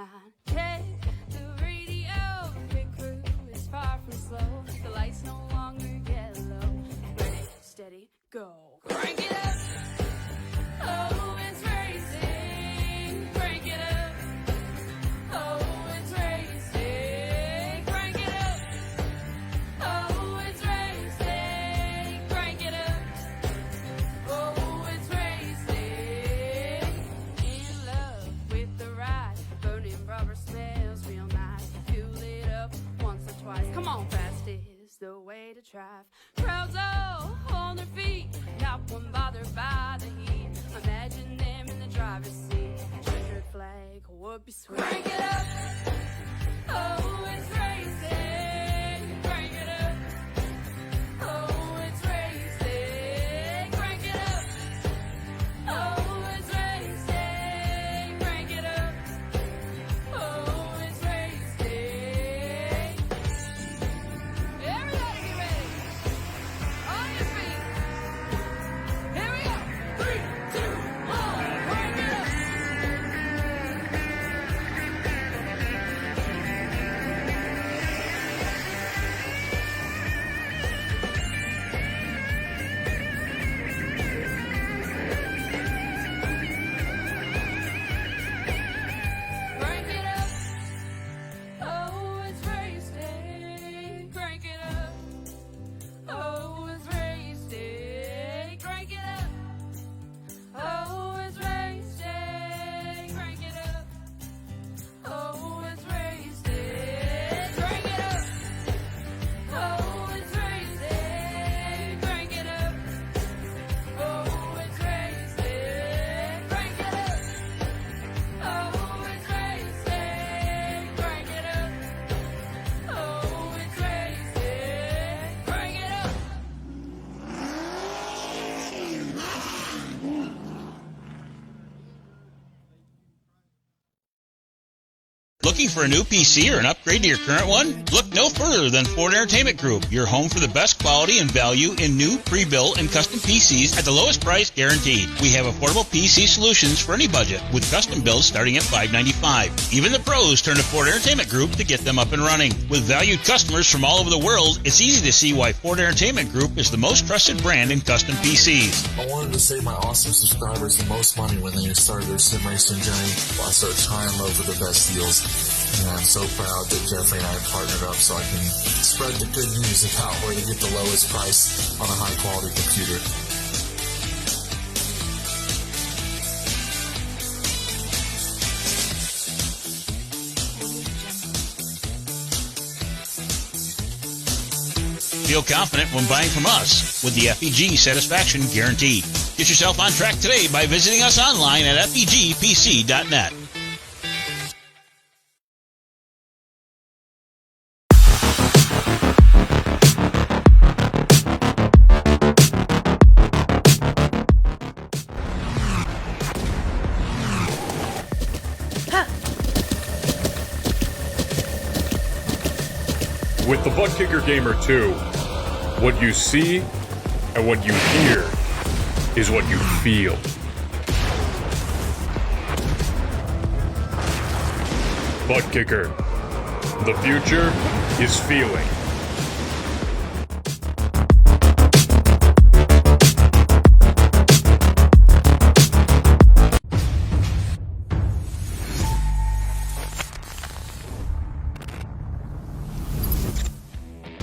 line. Hey, the radio, pit crew is far from slow. The lights no longer yellow. Ready, steady, go. Crank it up. Oh, it's racing. Crank it up. Oh, it's racing. Crank it up. Oh, it's racing. Crank it up. Oh, it's racing. In love with the ride. Burning rubber smells real nice. Fuel it up once or twice. Come on, fast is the way to drive. Crowds all on their feet, not one bothered by the heat. Imagine them in the driver's seat. Treasured flag would be sweet. Crank it up. Oh, it's racing. Crank it up. Oh, it's racing. Crank it up. Oh, it's racing. Crank it up. Oh, it's racing. Everybody get ready. On your feet. Here we go. 3, 2, 1. Crank it up. Crank it up. Oh, it's racing. Crank it up. Oh, it's racing. Crank it up. Oh, it's racing. Crank it up. Oh, it's racing. Crank it up. Oh, it's racing. Crank it up. Oh, it's racing. Crank it up. Oh, it's racing. Crank it up. Oh, it's racing. Crank it up. Looking for a new PC or an upgrade to your current one? Look no further than Ford Entertainment Group, your home for the best quality and value in new, pre-built, and custom PCs at the lowest price guaranteed. We have affordable PC solutions for any budget, with custom builds starting at $595. Even the pros turn to Ford Entertainment Group to get them up and running. With valued customers from all over the world, it's easy to see why Ford Entertainment Group is the most trusted brand in custom PCs. I wanted to save my awesome subscribers the most money when they started their sim racing journey. I searched high and low for the best deals. And I'm so proud that Jeffrey and I have partnered up so I can spread the good news about where to get the lowest price on a high quality computer. Feel confident when buying from us with the FEG Satisfaction Guarantee. Get yourself on track today by visiting us online at fegpc.net. With the ButtKicker Gamer 2, what you see and what you hear is what you feel. ButtKicker. The future is feeling.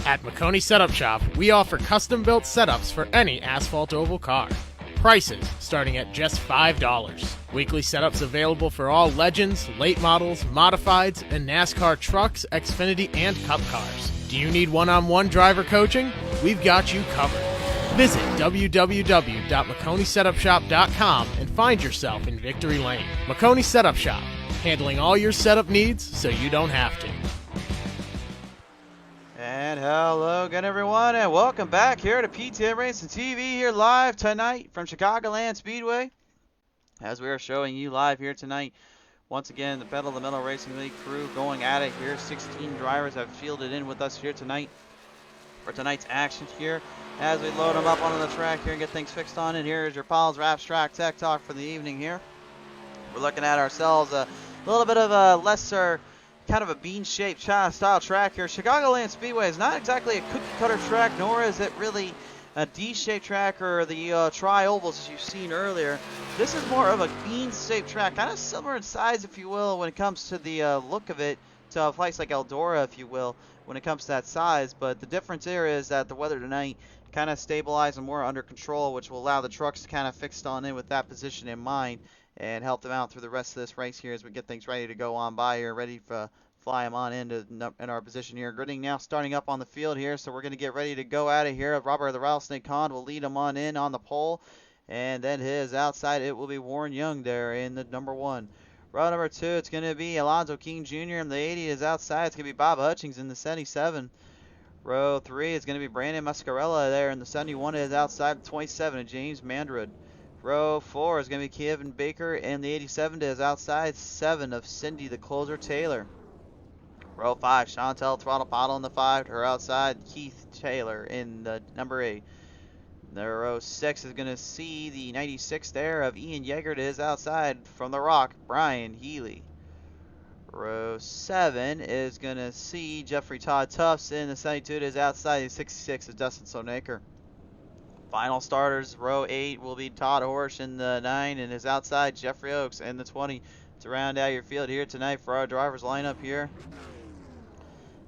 At Maconi Setup Shop, we offer custom-built setups for any asphalt oval car. Prices starting at just $5. Weekly setups available for all Legends, late models, modifieds, and NASCAR trucks, Xfinity, and Cup cars. Do you need one-on-one driver coaching? We've got you covered. Visit www.maconisetupshop.com and find yourself in Victory Lane. Maconi Setup Shop, handling all your setup needs so you don't have to. And hello again, everyone, and welcome back here to PTM Racing TV here live tonight from Chicagoland Speedway. As we are showing you live here tonight, once again, the Pedal to the Metal Racing League crew going at it here. 16 drivers have fielded in with us here tonight for tonight's action here. As we load them up onto the track here and get things fixed on it, here is your Pottlez Wrapz Track Tech Talk for the evening here. We're looking at ourselves a little bit of a lesser, kind of a bean-shaped style track here. Chicagoland Speedway is not exactly a cookie-cutter track, nor is it really a D-shaped track or the tri-ovals as you've seen earlier. This is more of a bean-shaped track, kind of similar in size, if you will, when it comes to the look of it, to a place like Eldora, if you will, when it comes to that size. But the difference here is that the weather tonight kind of stabilized and more under control, which will allow the trucks to kind of fix on in with that position in mind and help them out through the rest of this race here as we get things ready to go on by here, ready for fly them on into in our position here. Gridding now starting up on the field here, so we're going to get ready to go at it here. Robert the Rattlesnake Khan will lead them on in on the pole, and then his outside it will be Warren Young there in the number 1. Row number 2, it's going to be Alonzo King Jr. in the 80 is outside. It's going to be Bob Hutchings in the 77. Row 3 is going to be Brandon Mascarella there in the 71 is outside. 27 of James Mandred. Row 4 is going to be Kevin Baker and the 87 is outside. 7 of Cindy the Closer Taylor. Row 5, Chantel Throttle Pottle in the 5, her outside. Keith Taylor in the number 8. The row 6 is going to see the 96 there of Ian Yeager to his outside from the Rock, Brian Healy. Row 7 is going to see Jeffrey Todd Tufts in the 72 to his outside. The 66 is Dustin Sonaker. Final starters, row 8 will be Todd Horsch in the 9 and his outside. Jeffrey Oakes in the 20 to round out your field here tonight for our drivers lineup here,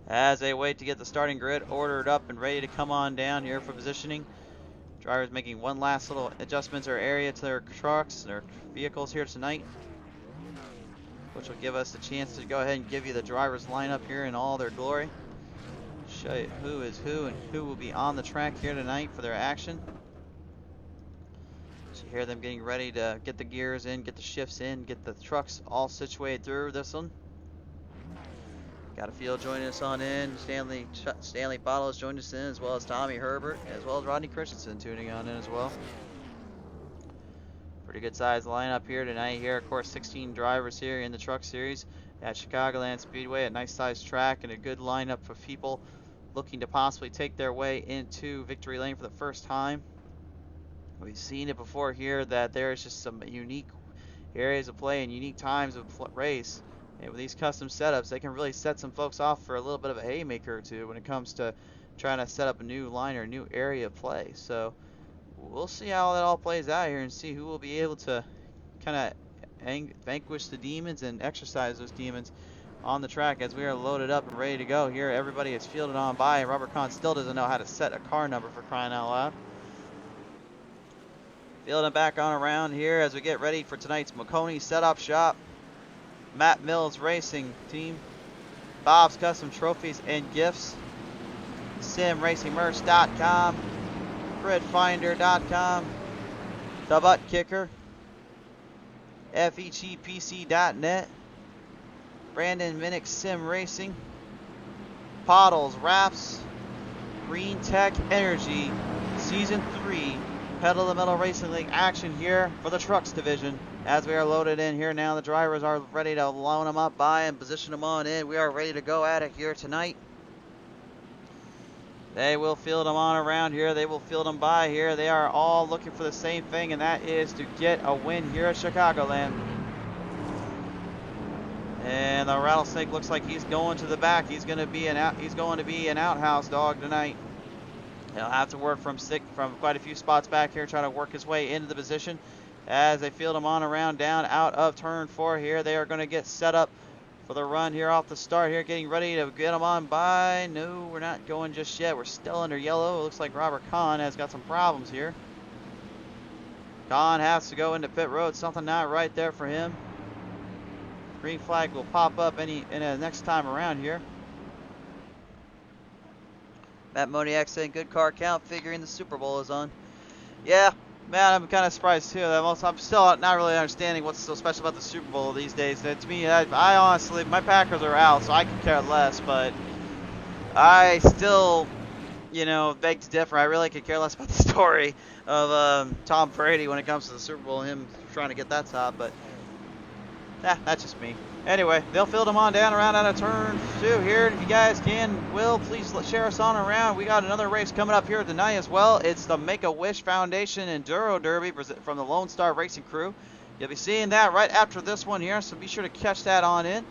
as they wait to get the starting grid ordered up and ready to come on down here for positioning. Drivers making one last little adjustments or area to their trucks, their vehicles here tonight, which will give us the chance to go ahead and give you the drivers lineup here in all their glory. Show you who is who and who will be on the track here tonight for their action. So you hear them getting ready to get the gears in, get the shifts in, get the trucks all situated through this one. Got a field joining us on in. Stanley Pottlez joined us in, as well as Tommy Herbert, as well as Rodney Christensen tuning on in as well. Pretty good size lineup here tonight. Here, of course, 16 drivers here in the Truck Series at Chicagoland Speedway. A nice sized track and a good lineup for people looking to possibly take their way into victory lane for the first time. We've seen it before here that there's just some unique areas of play and unique times of race. And with these custom setups, they can really set some folks off for a little bit of a haymaker or two when it comes to trying to set up a new line or a new area of play. So we'll see how that all plays out here and see who will be able to kind of vanquish the demons and exercise those demons on the track as we are loaded up and ready to go here. Everybody is fielded on by, and Robert Kahn still doesn't know how to set a car number, for crying out loud. Fielding back on around here as we get ready for tonight's Maconi Setup Shop, Matt Mills Racing Team, Bob's Custom Trophies and Gifts, SimRacingMerch.com, GridFinder.com, the ButtKicker, FEGPC.net, Brandon Minnick Sim Racing, Pottlez Wrapz, Green Tech Energy, Season 3, Pedal to the Metal Racing League action here for the Trucks Division. As we are loaded in here now, the drivers are ready to load them up by and position them on in. We are ready to go at it here tonight. They will field them on around here. They will field them by here. They are all looking for the same thing, and that is to get a win here at Chicagoland. And the Rattlesnake looks like he's going to the back. He's going to be an outhouse dog tonight. He'll have to work from quite a few spots back here, try to work his way into the position. As they field him on around down out of turn 4 here, they are going to get set up for the run here off the start here, getting ready to get them on by. No, we're not going just yet. We're still under yellow. It looks like Robert Kahn has got some problems here. Kahn has to go into pit road. Something not right there for him. Green flag will pop up next time around here. Matt Moniak saying good car count, figuring the Super Bowl is on. Yeah, man, I'm kind of surprised too. I'm still not really understanding what's so special about the Super Bowl these days. To me, I honestly, my Packers are out, so I could care less. But I still, beg to differ. I really could care less about the story of Tom Brady when it comes to the Super Bowl and him trying to get that top. But that's just me. Anyway, they'll field them on down around out of turn 2 here. If you guys please share us on around. We got another race coming up here tonight as well. It's the Make-A-Wish Foundation Enduro Derby from the Lone Star Racing Crew You'll be seeing that right after this one here, so be sure to catch that on in.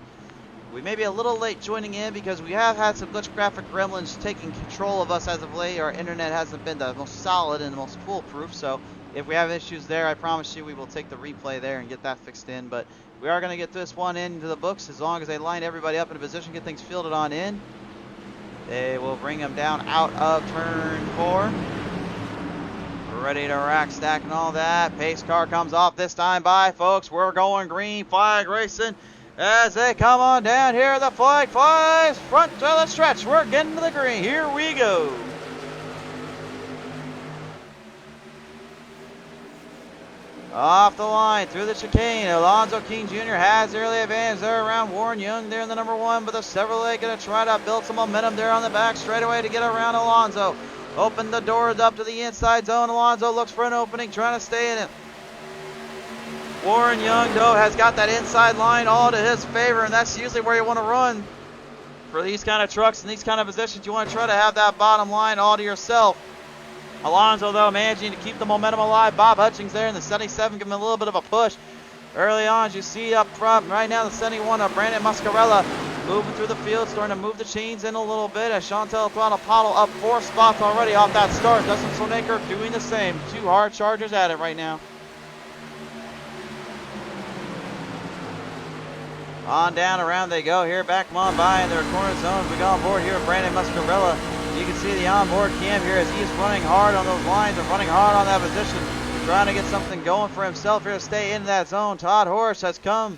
We may be a little late joining in because we have had some glitch graphic gremlins taking control of us as of late. Our internet hasn't been the most solid and the most foolproof, so if we have issues there, I promise you we will take the replay there and get that fixed in. But we are going to get this one into the books as long as they line everybody up in a position, get things fielded on in. They will bring them down out of turn 4. Ready to rack, stack, and all that. Pace car comes off this time by, folks. We're going green flag racing as they come on down here. The flag flies front to the stretch. We're getting to the green. Here we go. Off the line through the chicane. Alonzo King Jr. has the early advantage there around Warren Young there in the number 1, but the Chevrolet going to try to build some momentum there on the back straightaway to get around Alonzo. Open the doors up to the inside zone. Alonzo looks for an opening, trying to stay in it. Warren Young, though, has got that inside line all to his favor, and that's usually where you want to run. For these kind of trucks and these kind of positions, you want to try to have that bottom line all to yourself. Alonzo, though, managing to keep the momentum alive. Bob Hutchings there in the 77, giving him a little bit of a push. Early on, as you see up front, right now the 71 of Brandon Muscarella moving through the field, starting to move the chains in a little bit as Chantel Throttle Pottle up 4 spots already off that start. Dustin Sonaker doing the same. 2 hard chargers at it right now. On down around they go here, back on by in their corner zones. We go on board here with Brandon Muscarella. You can see the onboard cam here as he's running hard on those lines and running hard on that position, trying to get something going for himself here to stay in that zone. Todd Horse has come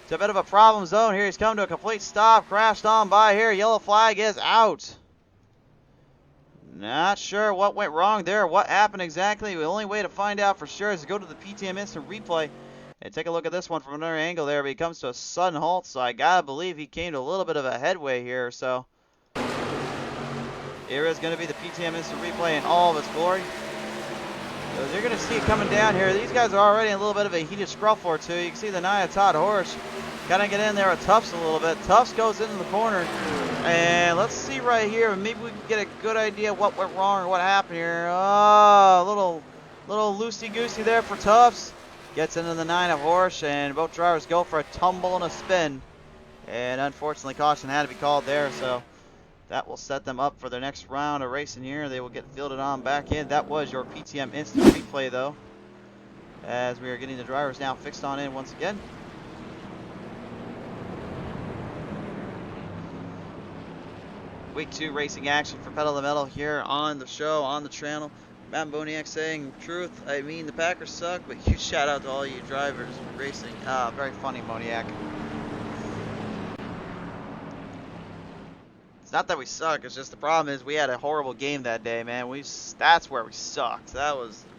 to a bit of a problem zone here. He's come to a complete stop, crashed on by here. Yellow flag is out. Not sure what went wrong there, what happened exactly. The only way to find out for sure is to go to the PTM Instant Replay and take a look at this one from another angle there. But he comes to a sudden halt, so I gotta believe he came to a little bit of a headway here. So here is going to be the PTM Instant Replay in all of its glory. So you're going to see it coming down here. These guys are already in a little bit of a heated scruffle or two. You can see the 9 of Todd Horse kind of get in there with Tufts a little bit. Tufts goes into the corner. And let's see right here. Maybe we can get a good idea what went wrong or what happened here. Oh, a little loosey-goosey there for Tufts. Gets into the 9 of Horse, and both drivers go for a tumble and a spin. And unfortunately, caution had to be called there, so that will set them up for their next round of racing here. They will get fielded on back in. That was your PTM Instant Replay, though, as we are getting the drivers now fixed on in once again. Week 2 racing action for Pedal to the Metal here on the show, on the channel. Matt Boniak saying, truth, I mean, the Packers suck, but huge shout out to all you drivers racing. Very funny, Boniak. It's not that we suck, it's just the problem is we had a horrible game that day, man. That's where we sucked.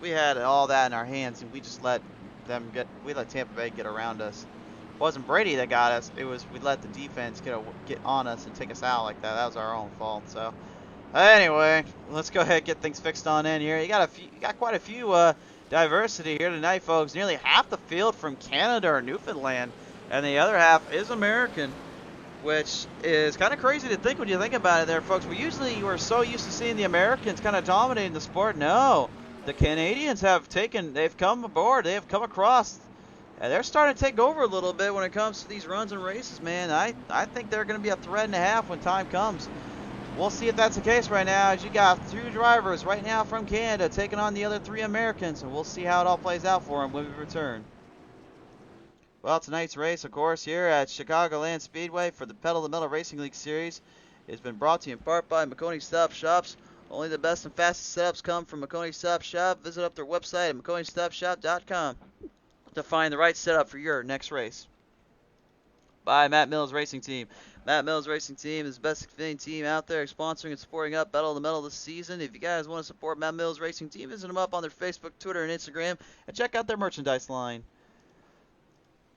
We had all that in our hands, and we just let Tampa Bay get around us. It wasn't Brady that got us. It was we let the defense get on us and take us out like that. That was our own fault. So anyway, let's go ahead and get things fixed on in here. You got quite a few diversity here tonight, folks. Nearly half the field from Canada or Newfoundland, and the other half is American, which is kind of crazy to think when you think about it there, folks. We usually were so used to seeing the Americans kind of dominating the sport. No, the Canadians they've come aboard, they have come across, and they're starting to take over a little bit when it comes to these runs and races, man. I think they're going to be a threat and a half when time comes. We'll see if that's the case right now, as you got 2 drivers right now from Canada taking on the other 3 Americans, and we'll see how it all plays out for them when we return. Well, tonight's race, of course, here at Chicagoland Speedway for the Pedal to the Metal Racing League Series has been brought to you in part by Maconi Stop Shops. Only the best and fastest setups come from Maconi Stop Shop. Visit up their website at maconistopshop.com to find the right setup for your next race. By Matt Mills Racing Team. Matt Mills Racing Team is the best fitting team out there, sponsoring and supporting up Pedal to the Metal this season. If you guys want to support Matt Mills Racing Team, visit them up on their Facebook, Twitter, and Instagram, and check out their merchandise line.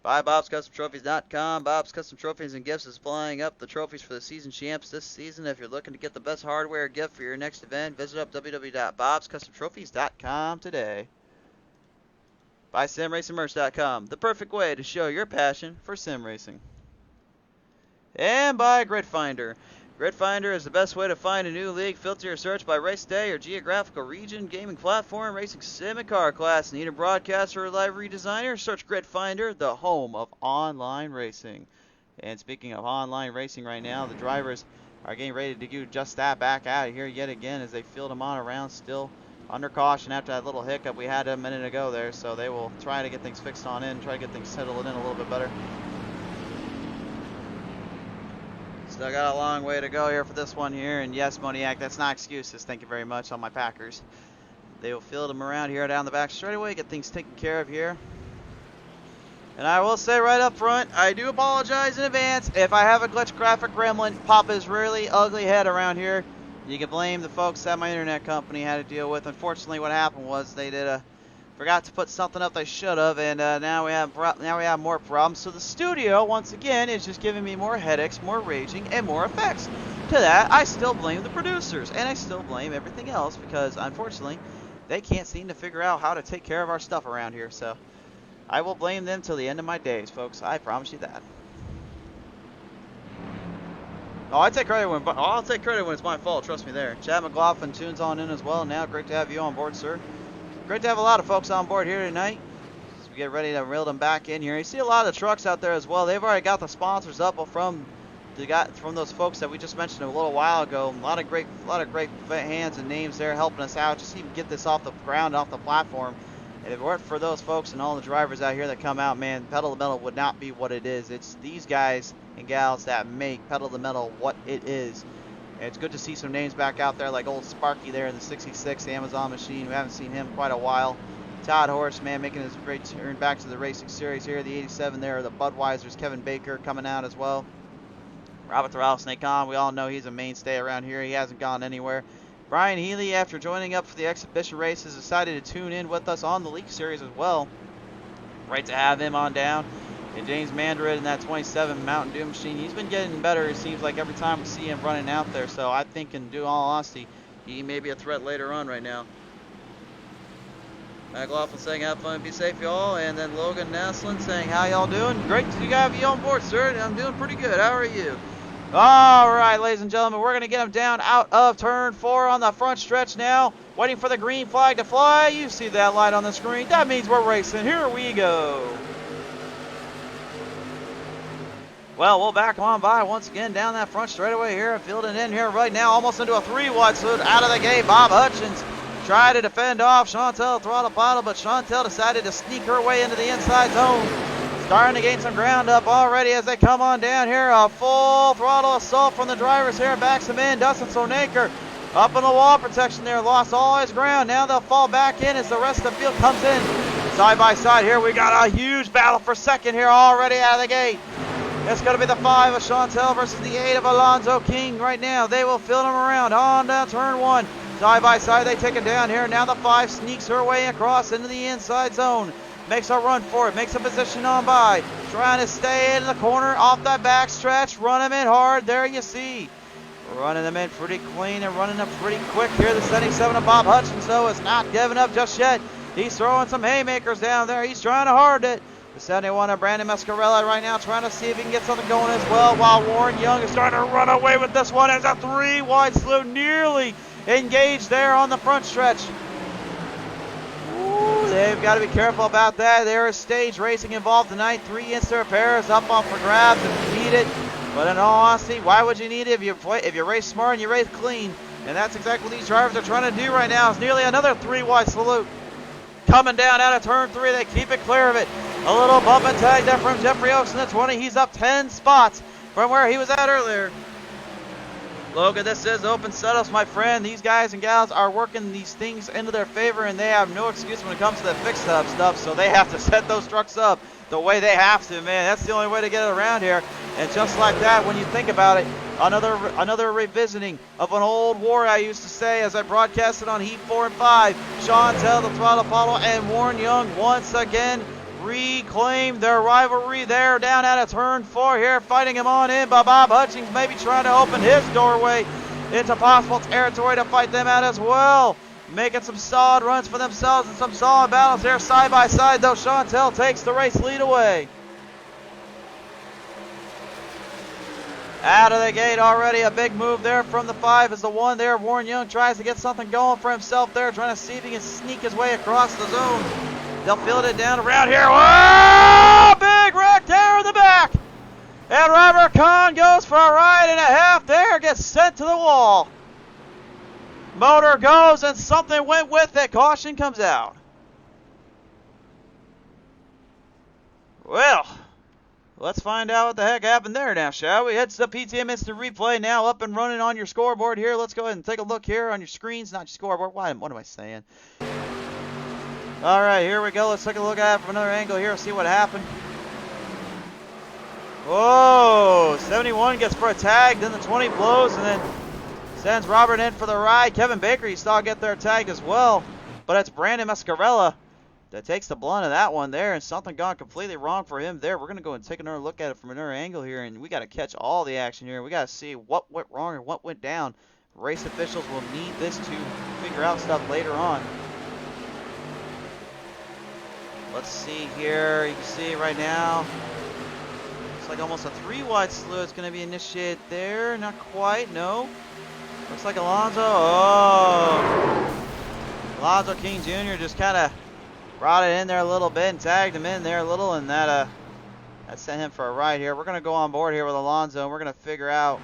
By Bob'sCustomTrophies.com. Bob's Custom Trophies and Gifts is supplying up the trophies for the season champs this season. If you're looking to get the best hardware gift for your next event, visit up www.bobscustomtrophies.com today. By SimRacingMerch.com, the perfect way to show your passion for sim racing. And by Grid Finder. Grid Finder is the best way to find a new league. Filter your search by race day or geographical region, gaming platform, racing sim, and car class. Need a broadcaster or livery designer? Search Grid Finder, the home of online racing. And speaking of online racing right now, the drivers are getting ready to do just that, back out of here yet again as they field them on around, still under caution after that little hiccup we had a minute ago there. So they will try to get things fixed on in, try to get things settled in a little bit better. Still got a long way to go here for this one here, and yes, Moniac, that's not excuses. Thank you very much on my Packers. They will field them around here down the back straightaway, get things taken care of here. And I will say right up front, I do apologize in advance if I have a glitch graphic gremlin pop his really ugly head around here. You can blame the folks at my internet company had to deal with. Unfortunately, what happened was they forgot to put something up they should have, and now we have more problems. So the studio, once again, is just giving me more headaches, more raging, and more effects. To that, I still blame the producers, and I still blame everything else because, unfortunately, they can't seem to figure out how to take care of our stuff around here. So I will blame them till the end of my days, folks. I promise you that. Oh, I'll take credit when it's my fault. Trust me there. Chad McLaughlin tunes on in as well now. Great to have you on board, sir. Great to have a lot of folks on board here tonight as we get ready to reel them back in here. You see a lot of the trucks out there as well. They've already got the sponsors up from those folks that we just mentioned a little while ago. A lot of great hands and names there helping us out just even get this off the ground, off the platform. And if it weren't for those folks and all the drivers out here that come out, man, Pedal to Metal would not be what it is. It's these guys and gals that make Pedal to Metal what it is. And it's good to see some names back out there like old Sparky there in the 66 Amazon machine. We haven't seen him in quite a while. Todd Horse, man, making his great turn back to the racing series here. The 87 there, the Budweiser's Kevin Baker coming out as well. Robert the Rattlesnake on, we all know he's a mainstay around here. He hasn't gone anywhere. Brian Healy, after joining up for the exhibition races, decided to tune in with us on the League Series as well. Great to have him on down. And James Mandarin in that 27 Mountain Dew machine, he's been getting better, it seems like, every time we see him running out there. So I think, in all honesty, he may be a threat later on right now. McLaughlin saying, have fun and be safe, y'all. And then Logan Naslin saying, how y'all doing? Great to have you on board, sir. I'm doing pretty good. How are you? All right, ladies and gentlemen, we're going to get him down out of turn 4 on the front stretch now. Waiting for the green flag to fly. You see that light on the screen. That means we're racing. Here we go. Well, we'll back on by once again down that front straightaway here. Fielding in here right now, almost into a 3-wide salute out of the gate. Bob Hutchins tried to defend off Chantel Throttle Pottle, but Chantel decided to sneak her way into the inside zone. Starting to gain some ground up already as they come on down here. A full throttle assault from the drivers here. Backs them in. Dustin Sonaker up in the wall protection there. Lost all his ground. Now they'll fall back in as the rest of the field comes in. Side by side here. We got a huge battle for second here already out of the gate. It's going to be the 5 of Chantel versus the 8 of Alonzo King right now. They will field them around on down turn 1. Side by side they take it down here. Now the 5 sneaks her way across into the inside zone. Makes a run for it, makes a position on by. Trying to stay in the corner off that back stretch. Run him in hard, there you see. Running them in pretty clean and running them pretty quick here. The 77 of Bob Hutchins, though, is not giving up just yet. He's throwing some haymakers down there. He's trying to hard it. The 71 of Brandon Mascarella right now trying to see if he can get something going as well, while Warren Young is starting to run away with this one as a 3-wide salute nearly engaged there on the front stretch. They've got to be careful about that. There is stage racing involved tonight. 3 instant repairs up on for grabs if you need it. But in all honesty, why would you need it if you race smart and you race clean? And that's exactly what these drivers are trying to do right now. It's nearly another 3-wide salute. Coming down out of turn 3, they keep it clear of it. A little bump and tag there from Jeffrey Oaks in the 20. He's up 10 spots from where he was at earlier. Logan, this is open setups, my friend. These guys and gals are working these things into their favor, and they have no excuse when it comes to the fixed up stuff, so they have to set those trucks up the way they have to, man. That's the only way to get it around here. And just like that, when you think about it, another revisiting of an old war I used to say as I broadcasted on Heat 4 and 5. Chantel, the Throttle Apollo, and Warren Young once again reclaim their rivalry there down out of turn 4 here, fighting him on in, but Bob Hutchins maybe trying to open his doorway into possible territory to fight them out as well. Making some solid runs for themselves and some solid battles there side by side, though Chantel takes the race lead away. Out of the gate already, a big move there from the 5 is the 1 there. Warren Young tries to get something going for himself there, trying to see if he can sneak his way across the zone. They'll field it down around here. Whoa! Big wreck there in the back. And Robert Kahn goes for a ride and a half there, gets sent to the wall. Motor goes and something went with it. Caution comes out. Well, let's find out what the heck happened there now, shall we? Heads to PTM Instant Replay now up and running on your scoreboard here. Let's go ahead and take a look here on your screens, not your scoreboard. What am I saying? All right, here we go. Let's take a look at it from another angle here, see what happened. Whoa, 71 gets for a tag, then the 20 blows, and then sends Robert in for the ride. Kevin Baker, you saw get their tag as well, but it's Brandon Mascarella that takes the blunt of that one there, and something gone completely wrong for him there. We're going to go and take another look at it from another angle here, and we got to catch all the action here. We got to see what went wrong or what went down. Race officials will need this to figure out stuff later on. Let's see here. You can see right now, looks like almost a 3-wide slew is going to be initiated there. Not quite, no. Looks like Alonzo. Oh! Alonzo King Jr. just kind of brought it in there a little bit and tagged him in there a little, and that sent him for a ride here. We're going to go on board here with Alonzo, and we're going to figure out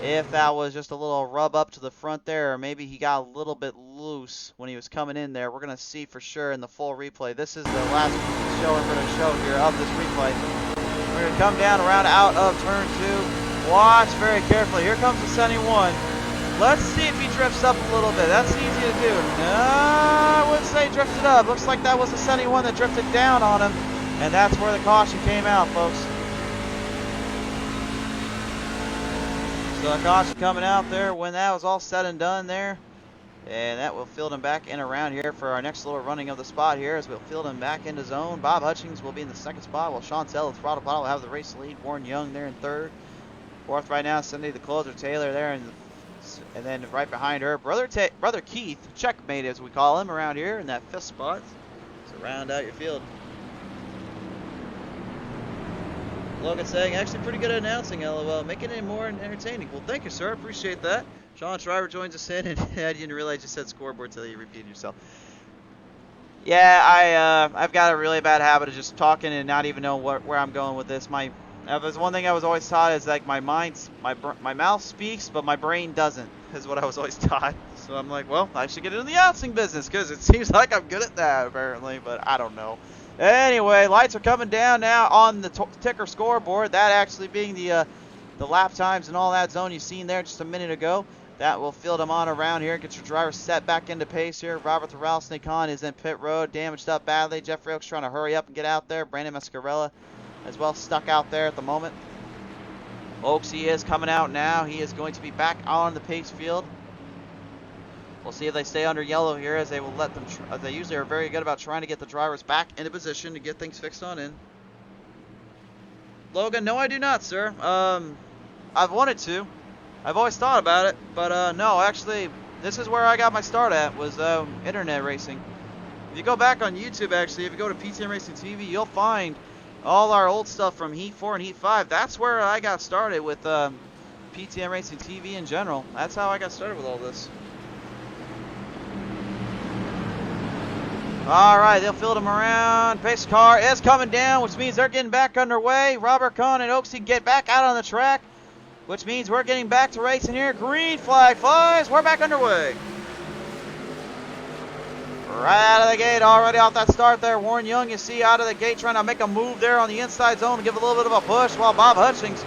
if that was just a little rub up to the front there, or maybe he got a little bit loose when he was coming in there. We're going to see for sure in the full replay. This is the last show we're going to show here of this replay. We're going to come down around out of turn 2. Watch very carefully. Here comes the 71. Let's see if he drifts up a little bit. That's easy to do. No, I wouldn't say drifted up. Looks like that was the 71 that drifted down on him, and that's where the caution came out, folks. So the caution coming out there when that was all said and done there. And that will field him back in around here for our next little running of the spot here, as we'll field him back into zone. Bob Hutchings will be in the second spot, while Chantel and Throttle Pottle will have the race lead. Warren Young there in third. Fourth right now, Cindy the closer, Taylor there, and then right behind her, Brother Keith, checkmate as we call him around here in that fifth spot. So round out your field. Logan saying, actually pretty good at announcing, LOL, making it more entertaining. Well, thank you, sir. Appreciate that. Sean Shriver joins us in, and I didn't realize you said scoreboard till you repeated yourself. Yeah, I've got a really bad habit of just talking and not even know where I'm going with this. There's one thing I was always taught is like my mouth speaks, but my brain doesn't, is what I was always taught. So I'm like, well, I should get into the announcing business because it seems like I'm good at that apparently, but I don't know. Anyway, lights are coming down now on the ticker scoreboard. That actually being the lap times and all that zone you've seen there just a minute ago. That will field them on around here. Get your driver set back into pace here. Robert Thorell, Snake On is in pit road, damaged up badly. Jeffrey Oaks trying to hurry up and get out there. Brandon Mascarella as well stuck out there at the moment. Oaks, he is coming out now. He is going to be back on the pace field. We'll see if they stay under yellow here, as they will let them. They usually are very good about trying to get the drivers back into position to get things fixed on in. Logan, no, I do not, sir. I've wanted to. I've always thought about it, but no, actually, this is where I got my start at, was internet racing. If you go back on YouTube, actually, if you go to PTM Racing TV, you'll find all our old stuff from Heat 4 and Heat 5. That's where I got started with PTM Racing TV in general. That's how I got started with all this. All right, they'll field them around. Pace car is coming down, which means they're getting back underway. Robert Kahn and Oaksy get back out on the track, which means we're getting back to racing here. Green flag flies. We're back underway. Right out of the gate, already off that start there. Warren Young, you see out of the gate, trying to make a move there on the inside zone to give a little bit of a push, while Bob Hutchings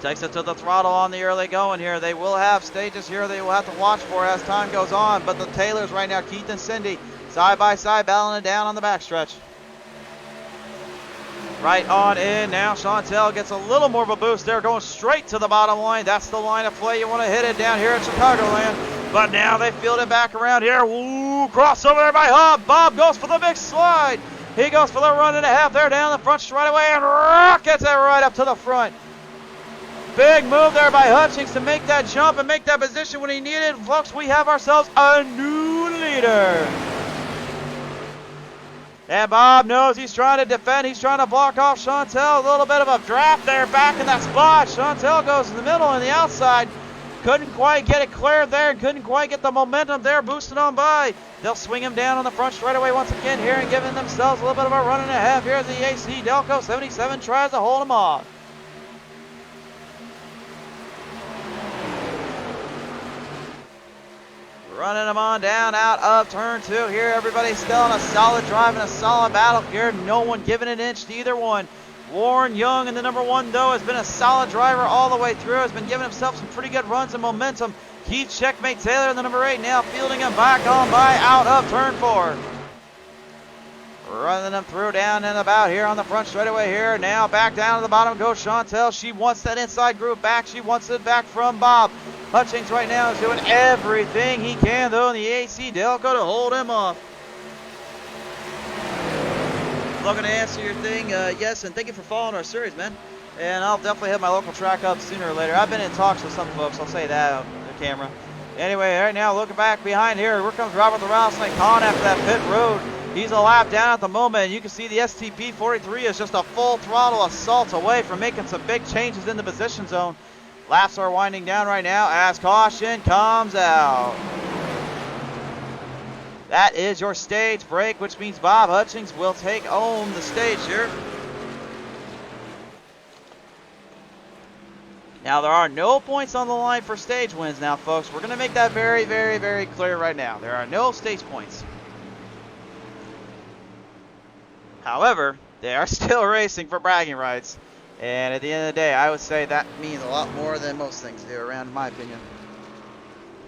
takes it to the throttle on the early going here. They will have stages here they will have to watch for as time goes on, but the Taylors right now, Keith and Cindy, side by side, battling it down on the backstretch. Right on in now. Chantel gets a little more of a boost there, going straight to the bottom line. That's the line of play. You want to hit it down here at Chicagoland. But now they field it back around here. Woo, crossover there by Hub. Bob goes for the big slide. He goes for the run and a half there down the front straightaway and rockets it right up to the front. Big move there by Hutchings to make that jump and make that position when he needed. Folks, we have ourselves a new leader. And Bob knows he's trying to defend. He's trying to block off Chantel. A little bit of a draft there back in that spot. Chantel goes in the middle and the outside. Couldn't quite get it cleared there. Couldn't quite get the momentum there. Boosted on by. They'll swing him down on the front straightaway once again here and giving themselves a little bit of a run and a half. Here's the AC. Delco 77 tries to hold him off. Running them on down out of turn 2 here. Everybody's still on a solid drive and a solid battle here. No one giving an inch to either one. Warren Young in the number 1 though has been a solid driver all the way through. Has been giving himself some pretty good runs and momentum. Keith Checkmate Taylor in the number 8 now fielding him back on by out of turn 4. Running them through down and about here on the front straightaway here. Now back down to the bottom goes Chantel. She wants that inside group back. She wants it back from Bob. Hutchings right now is doing everything he can, though, in the AC Delco to hold him off. Looking to answer your thing, yes, and thank you for following our series, man. And I'll definitely hit my local track up sooner or later. I've been in talks with some folks, I'll say that on the camera. Anyway, right now, looking back behind here, here comes Robert the Rattlesnake Khan after that pit road. He's a lap down at the moment. You can see the STP 43 is just a full throttle assault away from making some big changes in the position zone. Laps are winding down right now as caution comes out. That is your stage break, which means Bob Hutchings will take home the stage here. Now, there are no points on the line for stage wins now, folks. We're going to make that very, very, very clear right now. There are no stage points. However, they are still racing for bragging rights. And at the end of the day, I would say that means a lot more than most things do around, in my opinion.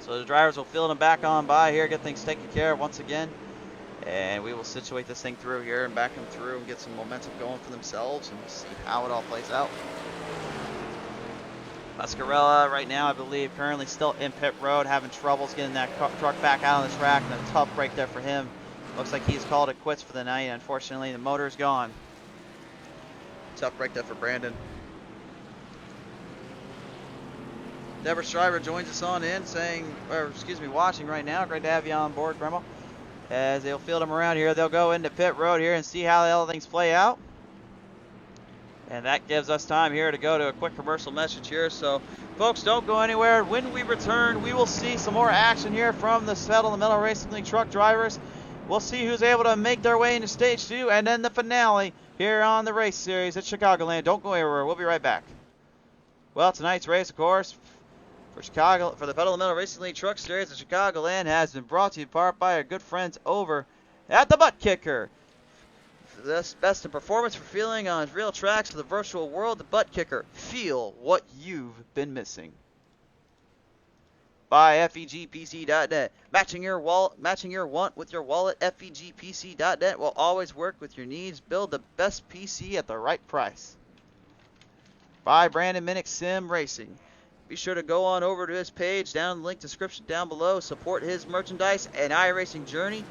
So the drivers will field them back on by here, get things taken care of once again. And we will situate this thing through here and back them through and get some momentum going for themselves. And we'll see how it all plays out. Mascarella right now, I believe, currently still in pit road, having troubles getting that truck back out on the track. And a tough break there for him. Looks like he's called it quits for the night. Unfortunately, the motor's gone. Tough break there for Brandon. Deborah Shriver joins us on in, watching right now. Great to have you on board, Grandma. As they'll field them around here, they'll go into pit road here and see how the other things play out. And that gives us time here to go to a quick commercial message here. So, folks, don't go anywhere. When we return, we will see some more action here from the Settlement Racing League truck drivers. We'll see who's able to make their way into stage 2 and then the finale here on the race series at Chicagoland. Don't go anywhere. We'll be right back. Well, tonight's race, of course, for the Pottlez Racing League Truck Series at Chicagoland has been brought to you in part by our good friends over at the ButtKicker. The best in performance for feeling on real tracks for the virtual world, the ButtKicker. Feel what you've been missing. By FEGPC.net. Matching your want with your wallet. FEGPC.net will always work with your needs. Build the best PC at the right price. By Brandon Minnick Sim Racing. Be sure to go on over to his page down in the link description down below. Support his merchandise and iRacing journey.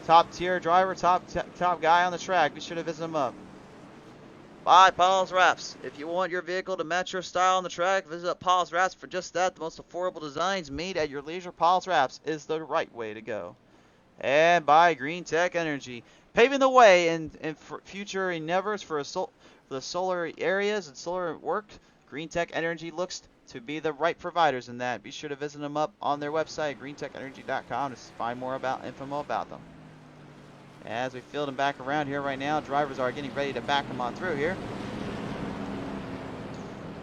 Top tier driver, top guy on the track. Be sure to visit him up. By Pottlez Wrapz. If you want your vehicle to match your style on the track, visit Pottlez Wrapz for just that. The most affordable designs made at your leisure. Pottlez Wrapz is the right way to go. And by Green Tech Energy. Paving the way in future endeavors for the solar areas and solar work. Green Tech Energy looks to be the right providers in that. Be sure to visit them up on their website, greentech.energy.com, to find more info about them. As we field them back around here right now, drivers are getting ready to back them on through here.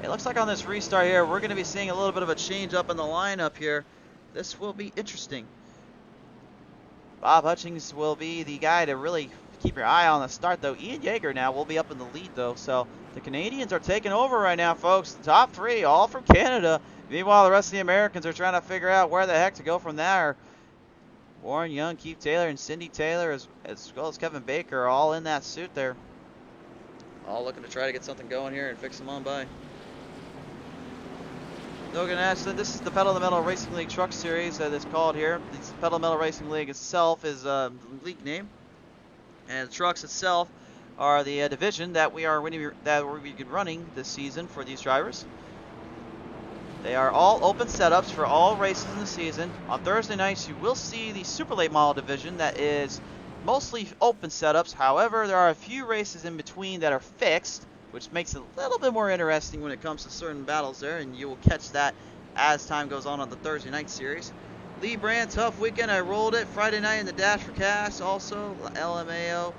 It looks like on this restart here, we're going to be seeing a little bit of a change up in the lineup here. This will be interesting. Bob Hutchings will be the guy to really keep your eye on the start, though. Ian Yeager now will be up in the lead, though. So the Canadians are taking over right now, folks. The top 3, all from Canada. Meanwhile, the rest of the Americans are trying to figure out where the heck to go from there. Warren Young, Keith Taylor, and Cindy Taylor, as well as Kevin Baker, are all in that suit there. All looking to try to get something going here and fix them on by. Logan Ashton, this is the Pedal to the Metal Racing League Truck Series that is called here. The Pedal to the Metal Racing League itself is the league name. And the trucks itself are the division that we've been running this season for these drivers. They are all open setups for all races in the season. On Thursday nights, you will see the super late model division that is mostly open setups. However, there are a few races in between that are fixed, which makes it a little bit more interesting when it comes to certain battles there, and you will catch that as time goes on the Thursday night series. Lee Brand, tough weekend. I rolled it Friday night in the Dash for Cash, also LMAO.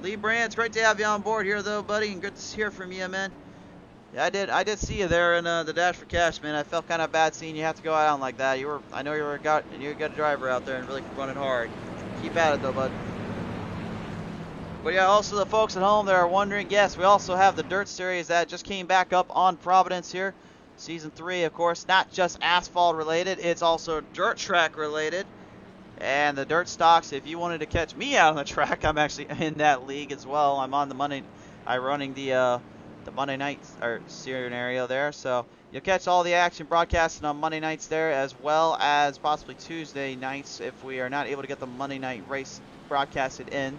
Lee Brand, it's great to have you on board here, though, buddy, and good to hear from you, man. Yeah, I did see you there in the Dash for Cash, man. I felt kind of bad seeing you have to go out like that. I know you're a good driver out there and really running hard. Keep at it, though, bud. But yeah, also the folks at home that are wondering, yes, we also have the Dirt Series that just came back up on Providence here. Season 3, of course, not just asphalt related, it's also dirt track related. And the dirt stocks, if you wanted to catch me out on the track, I'm actually in that league as well. I'm on the Monday, I'm running the Monday night scenario there. So you'll catch all the action broadcasting on Monday nights there, as well as possibly Tuesday nights if we are not able to get the Monday night race broadcasted in.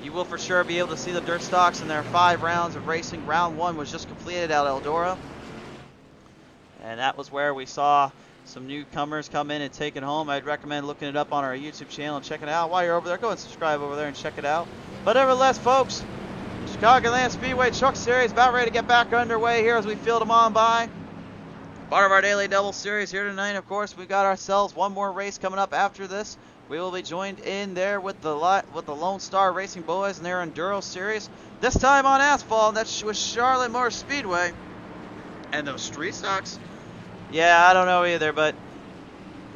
You will for sure be able to see the dirt stocks in their 5 rounds of racing. Round 1 was just completed at Eldora. And that was where we saw some newcomers come in and take it home. I'd recommend looking it up on our YouTube channel and checking it out. While you're over there, go and subscribe over there and check it out. But nevertheless, folks, Chicagoland Speedway Truck Series about ready to get back underway here as we field them on by. Part of our daily double series here tonight, of course, we got ourselves one more race coming up after this. We will be joined in there with the Lone Star Racing Boys and their Enduro Series. This time on asphalt. That's with Charlotte Motor Speedway. And those street stocks? Yeah, I don't know either, but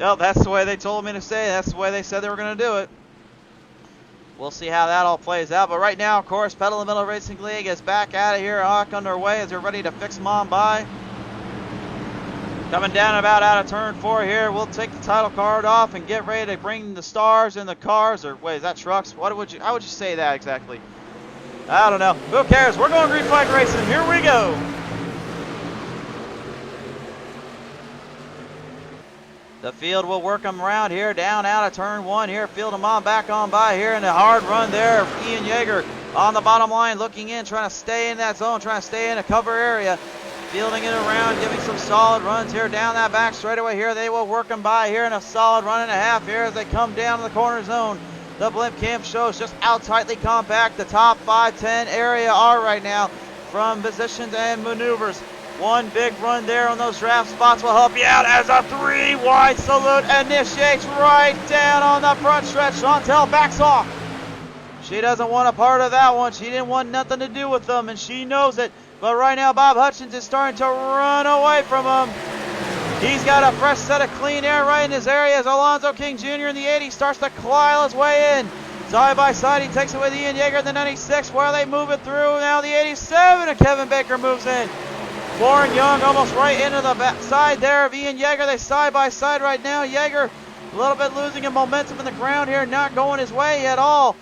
no, that's the way they told me to say it. That's the way they said they were going to do it. We'll see how that all plays out. But right now, of course, Pedal and Metal Racing League is back out of here, underway as they're ready to fix them on by. Coming down about out of turn 4 here, we'll take the title card off and get ready to bring the stars in the cars. Or wait, is that trucks? How would you say that exactly? I don't know. Who cares? We're going green flag racing. Here we go. The field will work them around here, down out of turn 1 here. Field them on, back on by here, and a hard run there. Ian Yeager on the bottom line, looking in, trying to stay in that zone, trying to stay in a cover area. Fielding it around, giving some solid runs here down that back straightaway here. They will work them by here in a solid run and a half here as they come down to the corner zone. The blimp cam shows just how tightly compact the top 5-10 area are right now from positions and maneuvers. One big run there on those draft spots will help you out as a 3-wide salute initiates right down on the front stretch. Chantel backs off. She doesn't want a part of that one. She didn't want nothing to do with them, and she knows it. But right now, Bob Hutchins is starting to run away from him. He's got a fresh set of clean air right in his area as Alonzo King Jr. in the 80 starts to claw his way in. Side by side, he takes it with Ian Yeager in the 96 while they move it through. Now the 87, and Kevin Baker moves in. Warren Young almost right into the back side there of Ian Yeager. They side by side right now. Yeager a little bit losing in momentum in the ground here, not going his way at all.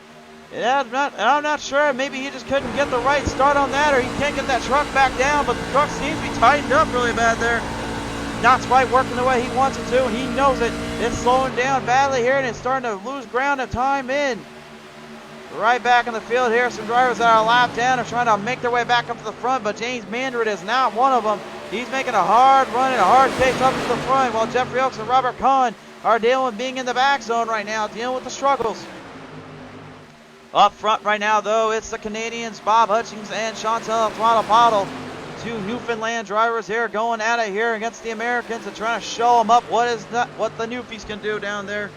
And I'm not sure. Maybe he just couldn't get the right start on that, or he can't get that truck back down. But the truck seems to be tightened up really bad there. Not quite working the way he wants it to, and he knows it. It's slowing down badly here, and it's starting to lose ground of time in. Right back in the field here, some drivers that are lapped down are trying to make their way back up to the front, but James Mandred is not one of them. He's making a hard run and a hard pace up to the front, while Jeffrey Oaks and Robert Kahn are dealing with being in the back zone right now, dealing with the struggles. Up front right now, though, it's the Canadians, Bob Hutchins and Chantal Pottle. 2 Newfoundland drivers here going at it here against the Americans and trying to show them up what the Newfies can do down there.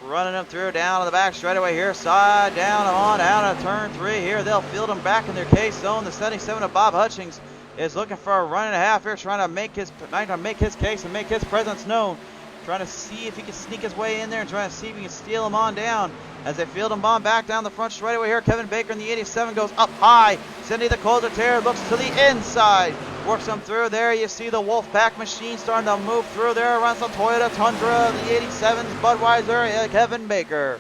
Running them through down to the back straightaway here, side down on out of turn 3 here. They'll field them back in their case zone. The 77 of Bob Hutchins is looking for a run and a half here, trying to make his case and make his presence known. Trying to see if he can sneak his way in there and trying to see if he can steal him on down. As they field him on back down the front straightaway here, Kevin Baker in the 87 goes up high. Cindy the Colder looks to the inside. Works him through there. You see the Wolfpack machine starting to move through there. Runs the Toyota Tundra, the 87's Budweiser, Kevin Baker.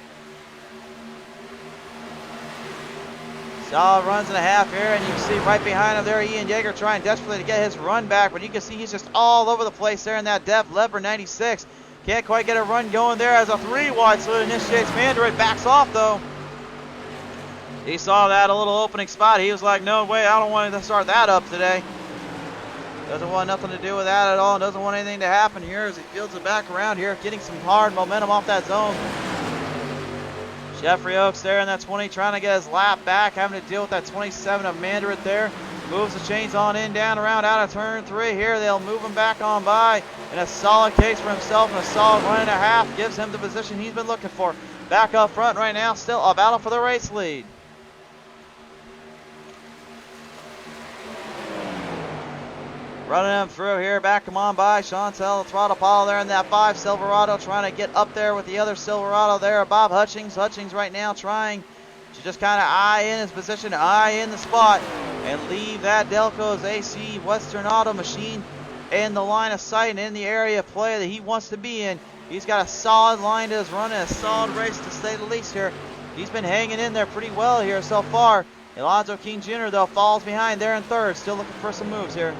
Solid runs and a half here, and you can see right behind him there, Ian Yeager trying desperately to get his run back, but you can see he's just all over the place there in that Def Leppard 96. Can't quite get a run going there as a 3-wide salute initiates. Mandroid backs off though. He saw that a little opening spot. He was like, no way, I don't want to start that up today. Doesn't want nothing to do with that at all. Doesn't want anything to happen here as he fields it back around here, getting some hard momentum off that zone. Jeffrey Oaks there in that 20, trying to get his lap back, having to deal with that 27 of Mandarin there. Moves the chains on in, down, around, out of turn 3 here. They'll move him back on by. And a solid case for himself and a solid 1.5 gives him the position he's been looking for. Back up front right now, still a battle for the race lead. Running him through here, back come on by. Chantel, the throttle Apollo there in that 5 Silverado, trying to get up there with the other Silverado there. Bob Hutchings. Hutchings right now trying to just kind of eye in his position, eye in the spot, and leave that Delco's AC Western Auto machine in the line of sight and in the area of play that he wants to be in. He's got a solid line to his run and a solid race to say the least here. He's been hanging in there pretty well here so far. Alonzo King Jr. though falls behind there in 3rd, still looking for some moves here.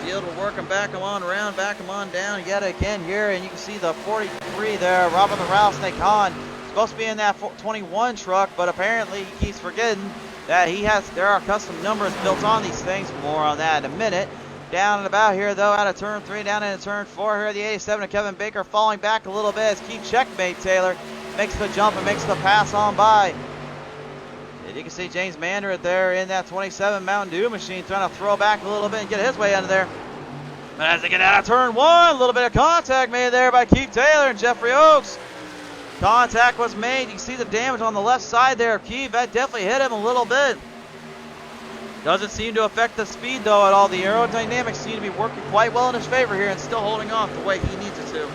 Field will work him back him on around, back him on down yet again here, and you can see the 43 there, Robin the Rattlesnake Hahn, supposed to be in that 21 truck, but apparently he keeps forgetting that there are custom numbers built on these things. More on that in a minute. Down and about here though, out of turn 3, down into turn 4 here, the 87 of Kevin Baker falling back a little bit as Keith Checkmate Taylor makes the jump and makes the pass on by. You can see James Mandarin there in that 27 Mountain Dew machine trying to throw back a little bit and get his way under there. But as they get out of turn 1, a little bit of contact made there by Keith Taylor and Jeffrey Oaks. Contact was made. You can see the damage on the left side there of Keith. That definitely hit him a little bit. Doesn't seem to affect the speed though at all. The aerodynamics seem to be working quite well in his favor here and still holding off the way he needs it to.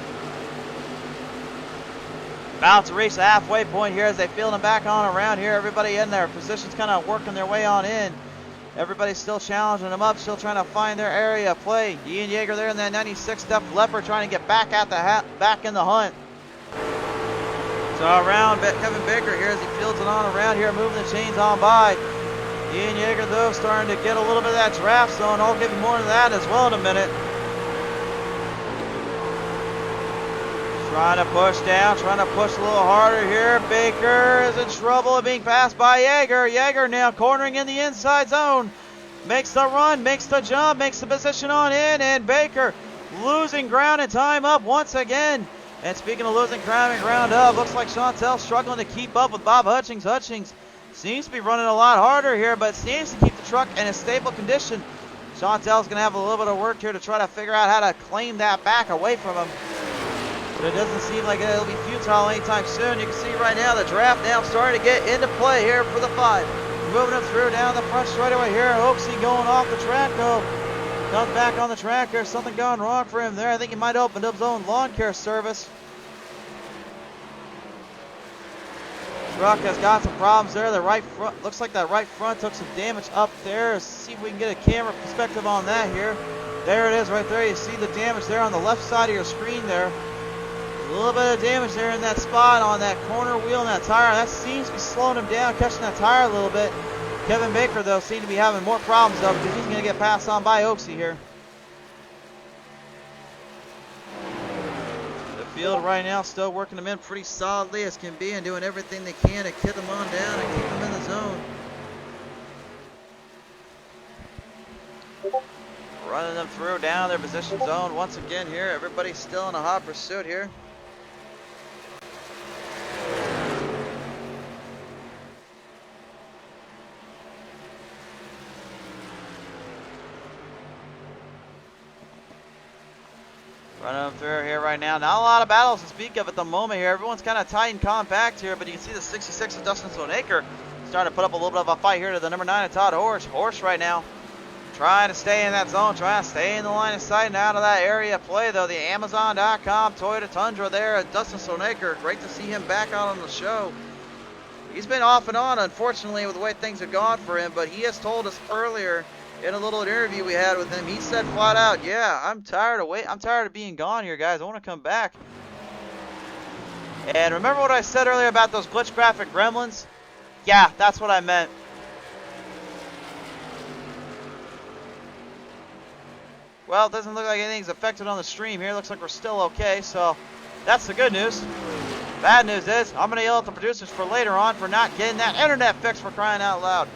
About to reach the halfway point here as they field him back on around here. Everybody in their positions kind of working their way on in. Everybody's still challenging them up, still trying to find their area of play. Ian Yeager there in that 96 Def Leopard trying to get back at back in the hunt. So around Kevin Baker here as he fields it on around here, moving the chains on by. Ian Yeager though starting to get a little bit of that draft zone. I'll give you more of that as well in a minute. Trying to push down, trying to push a little harder here. Baker is in trouble of being passed by Yeager. Yeager now cornering in the inside zone. Makes the run, makes the jump, makes the position on in, and Baker losing ground and time up once again. And speaking of losing ground and ground up, looks like Chantel struggling to keep up with Bob Hutchings. Hutchings seems to be running a lot harder here, but seems to keep the truck in a stable condition. Chantel's going to have a little bit of work here to try to figure out how to claim that back away from him. But it doesn't seem like it'll be futile anytime soon. You can see right now the draft now starting to get into play here for the 5. Moving him through down the front straightaway here. Oaksy going off the track though. Comes back on the track here. Something going wrong for him there. I think he might open up his own lawn care service. Truck has got some problems there. The right front, looks like that right front took some damage up there. Let's see if we can get a camera perspective on that here. There it is right there. You see the damage there on the left side of your screen there. A little bit of damage there in that spot on that corner wheel and that tire. That seems to be slowing him down, catching that tire a little bit. Kevin Baker, though, seems to be having more problems, though, because he's going to get passed on by Oaksy here. The field right now still working them in pretty solidly as can be and doing everything they can to get them on down and keep them in the zone. Running them through down their position zone once again here. Everybody's still in a hot pursuit here. Running them through here right now. Not a lot of battles to speak of at the moment here. Everyone's kind of tight and compact here, but you can see the 66 of Dustin Stoneacre starting to put up a little bit of a fight here to the number 9 of Todd Horse right now. Trying to stay in that zone, trying to stay in the line of sight and out of that area of play, though. The Amazon.com Toyota Tundra there, Dustin Stoneacre. Great to see him back out on the show. He's been off and on, unfortunately, with the way things have gone for him, but he has told us earlier in a little interview we had with him, he said flat out, yeah, I'm tired of being gone here, guys. I want to come back. And remember what I said earlier about those glitch graphic gremlins? Yeah, that's what I meant. Well, it doesn't look like anything's affected on the stream here. Looks like we're still okay, so that's the good news. Bad news is, I'm going to yell at the producers for later on for not getting that internet fixed, for crying out loud.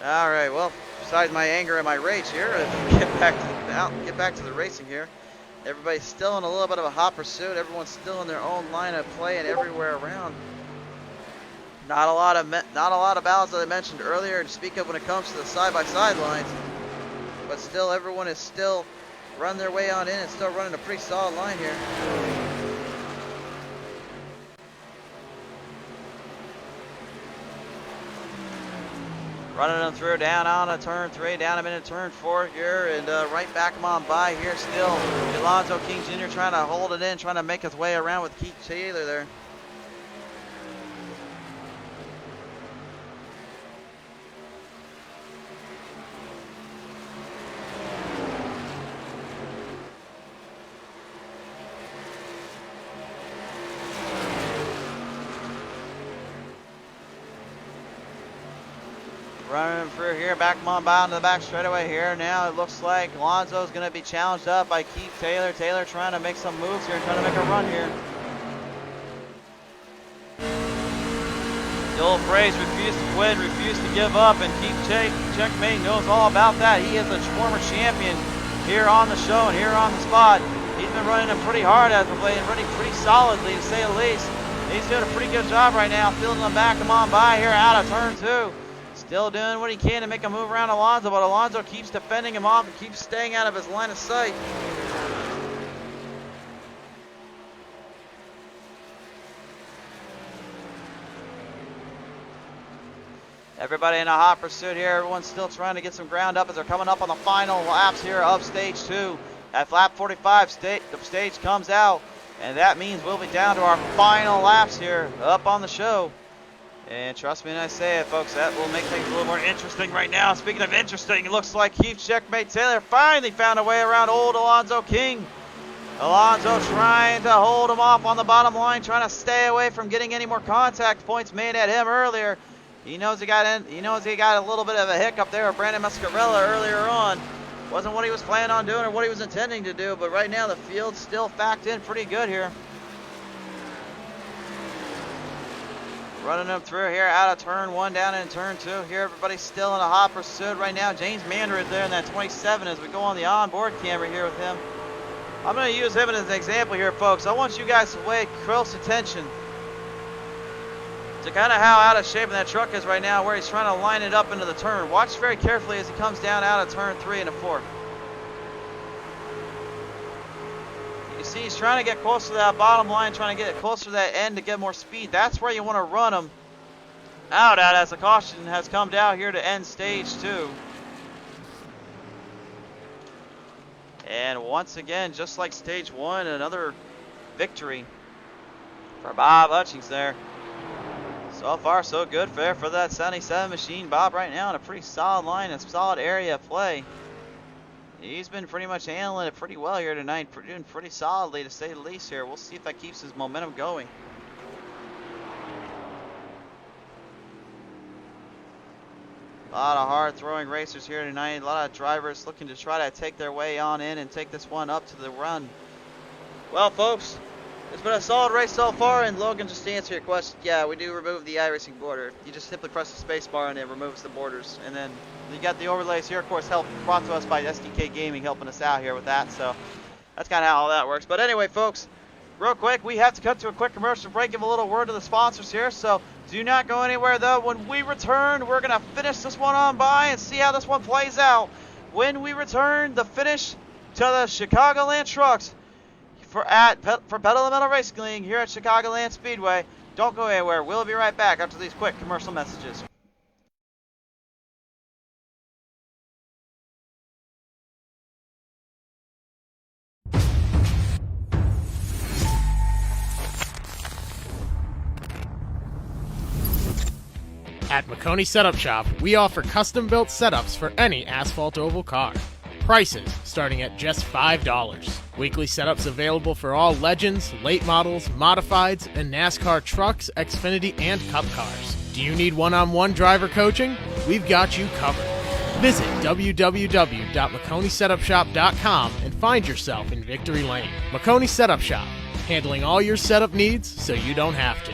All right, well, besides my anger and my rage here, get back to the racing here. Everybody's still in a little bit of a hot pursuit. Everyone's still in their own line of play and everywhere around. Not a lot of battles that I mentioned earlier to speak of when it comes to the side-by-side lines, but still everyone is still running their way on in and still running a pretty solid line here. Running them through down on a turn 3, down them into turn 4 here, and right back them on by here still. Alonzo King Jr. trying to hold it in, trying to make his way around with Keith Taylor there. Running through here, back them on by onto the back straightaway here. Now it looks like Alonso's going to be challenged up by Keith Taylor. Taylor trying to make some moves here, trying to make a run here. The old phrase, refuse to quit, refuse to give up, and Keith Checkmate knows all about that. He is a former champion here on the show and here on the spot. He's been running them pretty hard as of late and running pretty solidly, to say the least. He's doing a pretty good job right now, fielding them back, come on by here out of turn 2. Still doing what he can to make a move around Alonso, but Alonso keeps defending him off and keeps staying out of his line of sight. Everybody in a hot pursuit here. Everyone's still trying to get some ground up as they're coming up on the final laps here of stage 2. At lap 45, the stage comes out, and that means we'll be down to our final laps here up on the show. And trust me when I say it, folks, that will make things a little more interesting right now. Speaking of interesting, it looks like Keith Checkmate Taylor finally found a way around old Alonzo King. Alonzo trying to hold him off on the bottom line, trying to stay away from getting any more contact points made at him earlier. He knows he got a little bit of a hiccup there with Brandon Mascarella earlier on. Wasn't what he was planning on doing or what he was intending to do, but right now the field's still packed in pretty good here. Running them through here out of turn 1 down in turn 2 here. Everybody's still in a hot pursuit right now. James Mandarin there in that 27 as we go on the onboard camera here with him. I'm going to use him as an example here, folks. I want you guys to pay close attention to kind of how out of shape that truck is right now, where he's trying to line it up into the turn. Watch very carefully as he comes down out of turn 3 and a 4. You see, he's trying to get close to that bottom line, trying to get closer to that end to get more speed. That's where you want to run him out at as the caution has come down here to end stage 2. And once again, just like stage 1, another victory for Bob Hutchings there. So far, so good for that 77 machine. Bob right now in a pretty solid line, a solid area of play. He's been pretty much handling it pretty well here tonight, doing pretty solidly to say the least here. We'll see if that keeps his momentum going. A lot of hard throwing racers here tonight. A lot of drivers looking to try to take their way on in and take this one up to the run. Well, folks, it's been a solid race so far, and Logan, just to answer your question, yeah, we do remove the iRacing border. You just simply press the space bar and it removes the borders. And then you got the overlays here, of course, brought to us by SDK Gaming, helping us out here with that. So that's kind of how all that works. But anyway, folks, real quick, we have to cut to a quick commercial break, give a little word to the sponsors here. So do not go anywhere, though. When we return, we're going to finish this one on by and see how this one plays out. When we return, the finish to the Chicagoland trucks for Pedal and Metal Racing League here at Chicagoland Speedway. Don't go anywhere. We'll be right back after these quick commercial messages. At Maconi Setup Shop, we offer custom-built setups for any asphalt oval car. Prices starting at just $5. Weekly setups available for all Legends, late models, modifieds, and NASCAR trucks, Xfinity, and Cup cars. Do you need one-on-one driver coaching? We've got you covered. Visit www.MaconiSetupShop.com and find yourself in Victory Lane. Maconi Setup Shop, handling all your setup needs so you don't have to.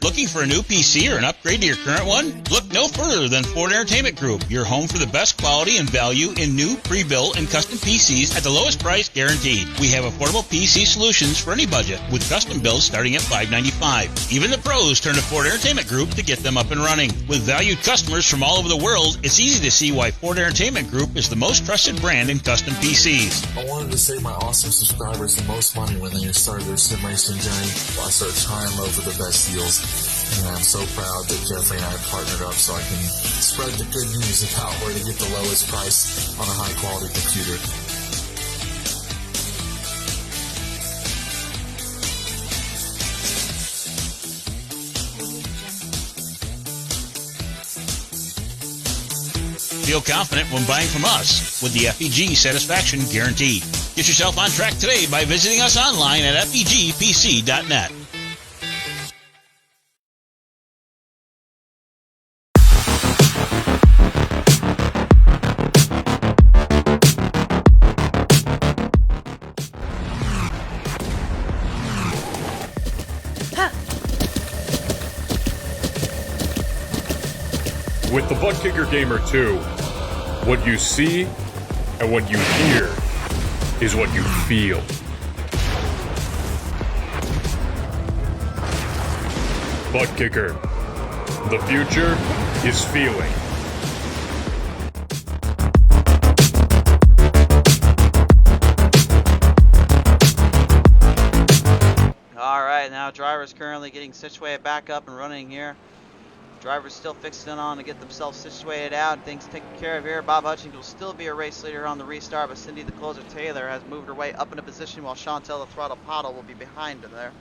Looking for a new PC or an upgrade to your current one? Look no further than Ford Entertainment Group, your home for the best quality and value in new, pre-built, and custom PCs at the lowest price guaranteed. We have affordable PC solutions for any budget, with custom builds starting at $595. Even the pros turn to Ford Entertainment Group to get them up and running. With valued customers from all over the world, it's easy to see why Ford Entertainment Group is the most trusted brand in custom PCs. I wanted to save my awesome subscribers the most money when they started their sim racing journey. I started high and low for the best deals. And I'm so proud that Jeffrey and I partnered up so I can spread the good news about where to get the lowest price on a high quality computer. Feel confident when buying from us with the FEG Satisfaction Guarantee. Get yourself on track today by visiting us online at fegpc.net. With the ButtKicker Gamer 2, what you see and what you hear is what you feel. ButtKicker. The future is feeling. Alright, now driver's currently getting situated back up and running here. Drivers still fixing on to get themselves situated out and things taken care of here. Bob Hutchings will still be a race leader on the restart, but Cindy the Closer Taylor has moved her way up into position while Chantel the Throttle Pottle will be behind her there.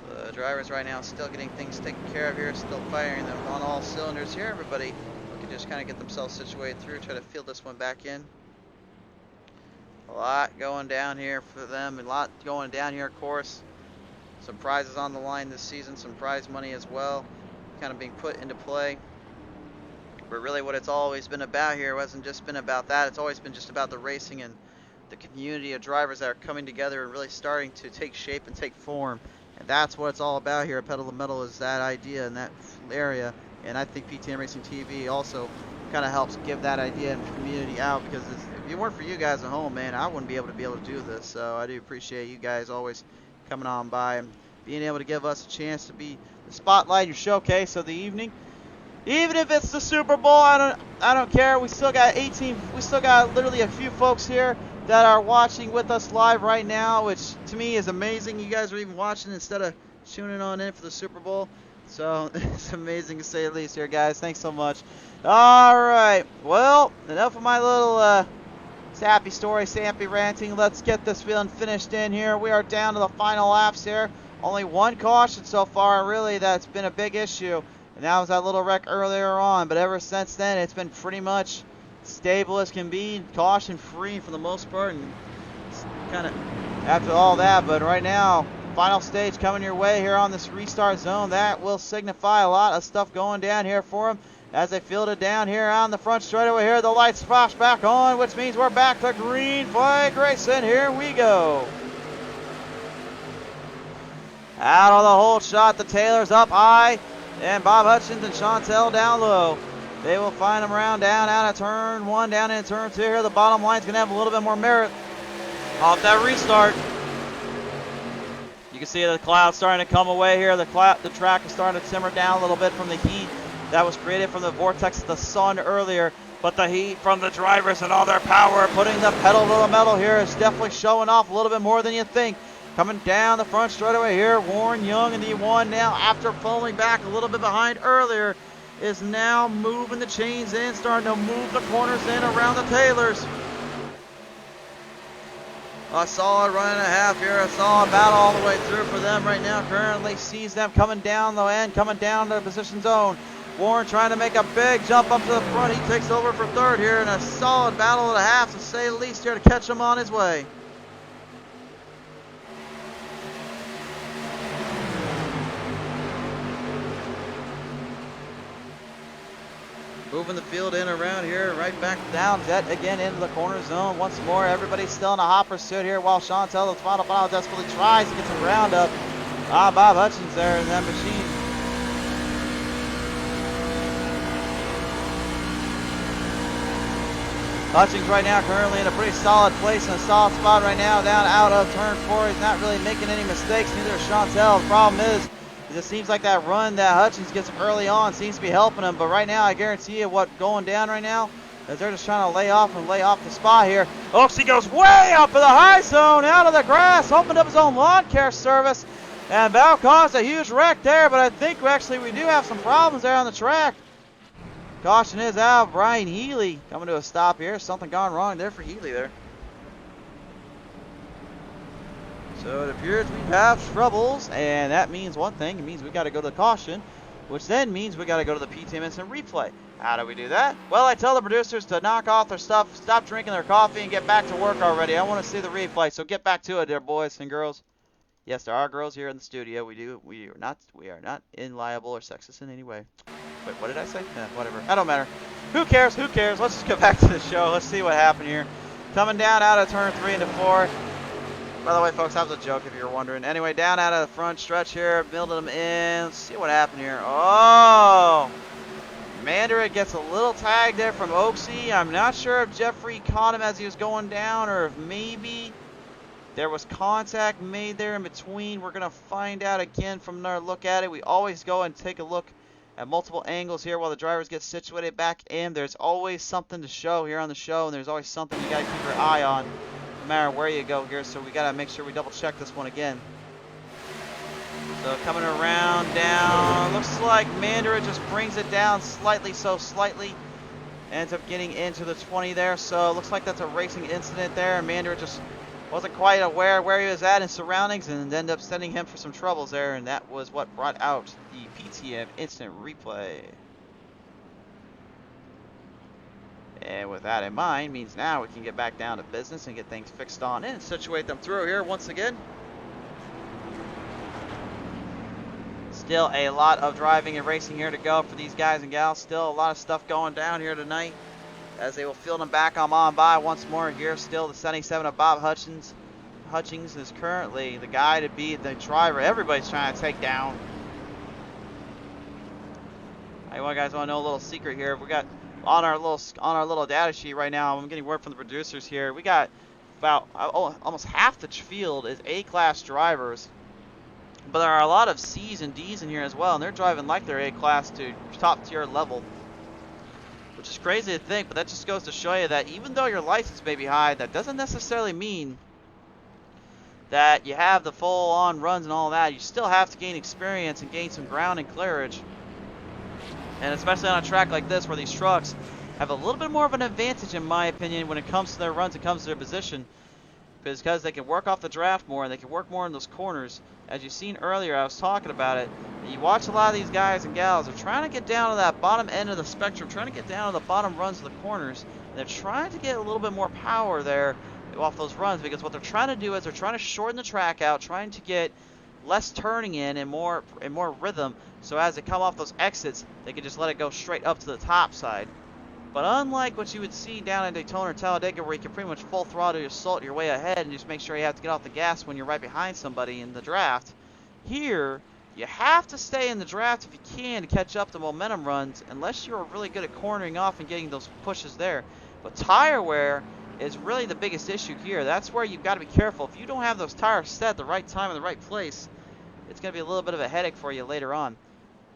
So the drivers right now still getting things taken care of here, still firing them on all cylinders here. Everybody can just kind of get themselves situated through, try to field this one back in. A lot going down here for them, and a lot going down here, of course. Some prizes on the line this season, some prize money as well, kind of being put into play. But really what it's always been about here hasn't just been about that. It's always been just about the racing and the community of drivers that are coming together and really starting to take shape and take form. And that's what it's all about here at Pedal to Metal, is that idea in that area. And I think PTM Racing TV also kind of helps give that idea and community out, because if it weren't for you guys at home, man, I wouldn't be able to do this. So I do appreciate you guys always coming on by and being able to give us a chance to be the spotlight, your showcase of the evening. Even if it's the Super Bowl, I don't care. We still got literally a few folks here that are watching with us live right now, which to me is amazing. You guys are even watching instead of tuning on in for the Super Bowl. So it's amazing to say the least here, guys. Thanks so much. All right. Well, enough of my little sappy story, sappy ranting. Let's get this feeling finished in here. We are down to the final laps here. Only one caution so far, really, that's been a big issue. And that was that little wreck earlier on. But ever since then, it's been pretty much stable as can be, caution free for the most part. And kind of after all that, but right now, final stage coming your way here on this restart zone. That will signify a lot of stuff going down here for them as they field it down here on the front straightaway here. The lights flash back on, which means we're back to green flag racing. Here we go. Out on the hold shot, the Taylor's up high, and Bob Hutchins and Chantel down low. They will find them around down out of turn one, down into turn two here. The bottom line's going to have a little bit more merit off that restart. You can see the clouds starting to come away here. The track is starting to simmer down a little bit from the heat that was created from the vortex of the sun earlier. But the heat from the drivers and all their power putting the pedal to the metal here is definitely showing off a little bit more than you think. Coming down the front straightaway here, Warren Young in the E1 now, after falling back a little bit behind earlier, is now moving the chains in, starting to move the corners in around the Taylors. A solid run and a half here, a solid battle all the way through for them right now. Currently sees them coming down the end, coming down to the position zone. Warren trying to make a big jump up to the front. He takes over for third here in a solid battle and a half, to say the least, here to catch him on his way. Moving the field in around here, right back down, yet again into the corner zone once more. Everybody's still in a hot pursuit here while Chantel, the final desperately tries to get some ground up. Bob Hutchins there in that machine. Hutchins right now currently in a pretty solid place, in a solid spot right now, down out of turn 4. He's not really making any mistakes, neither is Chantel. The problem is, it seems like that run that Hutchins gets early on seems to be helping him, but right now I guarantee you what going down right now is they're just trying to lay off the spot here. Oaksy goes way up in the high zone, out of the grass, opened up his own lawn care service, and about caused a huge wreck there, but I think we do have some problems there on the track. Caution is out. Brian Healy coming to a stop here. Something gone wrong there for Healy there. So it appears we have troubles, and that means one thing. It means we got to go to the caution, which then means we got to go to the PTM instant replay. How do we do that? Well, I tell the producers to knock off their stuff, stop drinking their coffee, and get back to work already. I want to see the replay, so get back to it there, boys and girls. Yes, there are girls here in the studio. We are not liable or sexist in any way. Wait, what did I say? Whatever. That don't matter. Who cares? Who cares? Let's just go back to the show. Let's see what happened here. Coming down out of turn 3 into 4. By the way, folks, that was a joke if you were wondering. Anyway, down out of the front stretch here, building them in. Let's see what happened here. Oh! Mandarin gets a little tag there from Oaksy. I'm not sure if Jeffrey caught him as he was going down or if maybe there was contact made there in between. We're going to find out again from another look at it. We always go and take a look at multiple angles here while the drivers get situated back in. There's always something to show here on the show, and there's always something you got to keep your eye on no matter where you go here. So we got to make sure we double check this one again. So coming around down, looks like Mandarin just brings it down slightly, ends up getting into the 20 there. So it looks like that's a racing incident there, and Mandarin just wasn't quite aware where he was at in surroundings and ended up sending him for some troubles there, and that was what brought out the PTM instant replay. And with that in mind, means now we can get back down to business and get things fixed on in and situate them through here once again. Still a lot of driving and racing here to go for these guys and gals. Still a lot of stuff going down here tonight, as they will field them back on by once more here. Still the 77 of Bob Hutchins. Hutchins is currently the guy to be the driver everybody's trying to take down. Hey, you guys want to know a little secret here? We got on our little data sheet right now. I'm getting word from the producers here. We got about almost half the field is A-class drivers, but there are a lot of C's and D's in here as well, and they're driving like they're A-class to top tier level. Which is crazy to think, but that just goes to show you that even though your license may be high, that doesn't necessarily mean that you have the full-on runs and all that. You still have to gain experience and gain some ground and clearage. And especially on a track like this where these trucks have a little bit more of an advantage, in my opinion, when it comes to their runs, it comes to their position. Because they can work off the draft more and they can work more in those corners. As you've seen earlier, I was talking about it. You watch a lot of these guys and gals, they're trying to get down to that bottom end of the spectrum, trying to get down to the bottom runs of the corners. And they're trying to get a little bit more power there off those runs, because what they're trying to do is they're trying to shorten the track out, trying to get less turning in and more rhythm, so as they come off those exits, they can just let it go straight up to the top side. But unlike what you would see down in Daytona or Talladega, where you can pretty much full throttle your way ahead and just make sure you have to get off the gas when you're right behind somebody in the draft, here you have to stay in the draft if you can to catch up to momentum runs, unless you're really good at cornering off and getting those pushes there. But tire wear is really the biggest issue here. That's where you've got to be careful. If you don't have those tires set at the right time in the right place, it's going to be a little bit of a headache for you later on.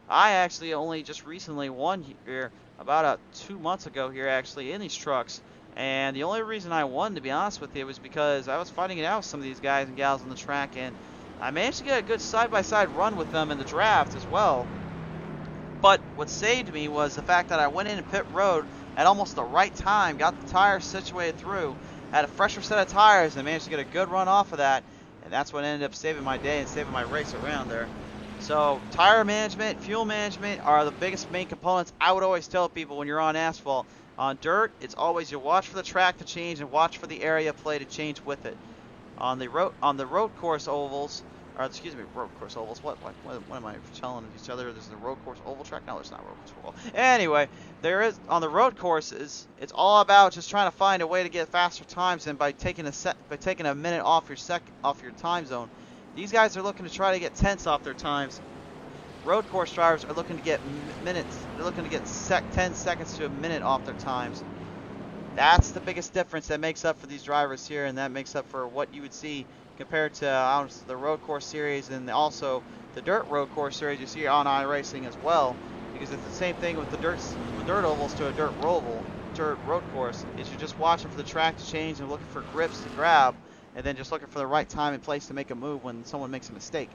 I actually only just recently won here about 2 months ago here actually in these trucks, and the only reason I won, to be honest with you, was because I was fighting it out with some of these guys and gals on the track, and I managed to get a good side-by-side run with them in the draft as well. But what saved me was the fact that I went in pit road at almost the right time, got the tires situated through, had a fresher set of tires, and managed to get a good run off of that, and that's what ended up saving my day and saving my race around there. So tire management, fuel management are the biggest main components. I would always tell people when you're on asphalt. On dirt, it's always you watch for the track to change and watch for the area play to change with it. On the road course ovals, or excuse me, road course ovals. What am I telling each other? There's the road course oval track. No, there's not road course oval. Anyway, there is on the road courses. It's all about just trying to find a way to get faster times, and by taking a minute off your time zone. These guys are looking to try to get tenths off their times. Road course drivers are looking to get minutes. They're looking to get 10 seconds to a minute off their times. That's the biggest difference that makes up for these drivers here, and that makes up for what you would see compared to the road course series and also the dirt road course series you see on iRacing as well. Because it's the same thing with the dirt ovals to a dirt road course. Is you're just watching for the track to change and looking for grips to grab, and then just looking for the right time and place to make a move when someone makes a mistake.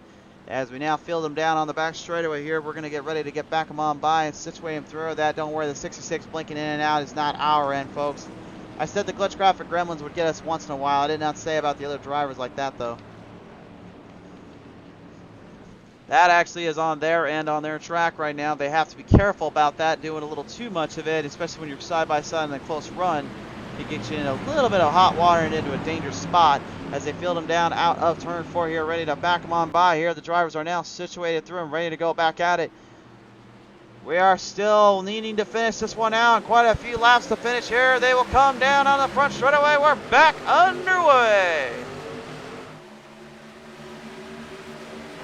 As we now field them down on the back straightaway here, we're going to get ready to get back them on by and situate them through that. Don't worry, the 66 blinking in and out is not our end, folks. I said the glitch graphic gremlins would get us once in a while. I did not say about the other drivers like that, though. That actually is on their end, on their track right now. They have to be careful about that, doing a little too much of it, especially when you're side-by-side in a close run. It gets you in a little bit of hot water and into a dangerous spot as they field them down out of turn 4 here, ready to back them on by here. The drivers are now situated through them, ready to go back at it. We are still needing to finish this one out. Quite a few laps to finish here. They will come down on the front straightaway. We're back underway.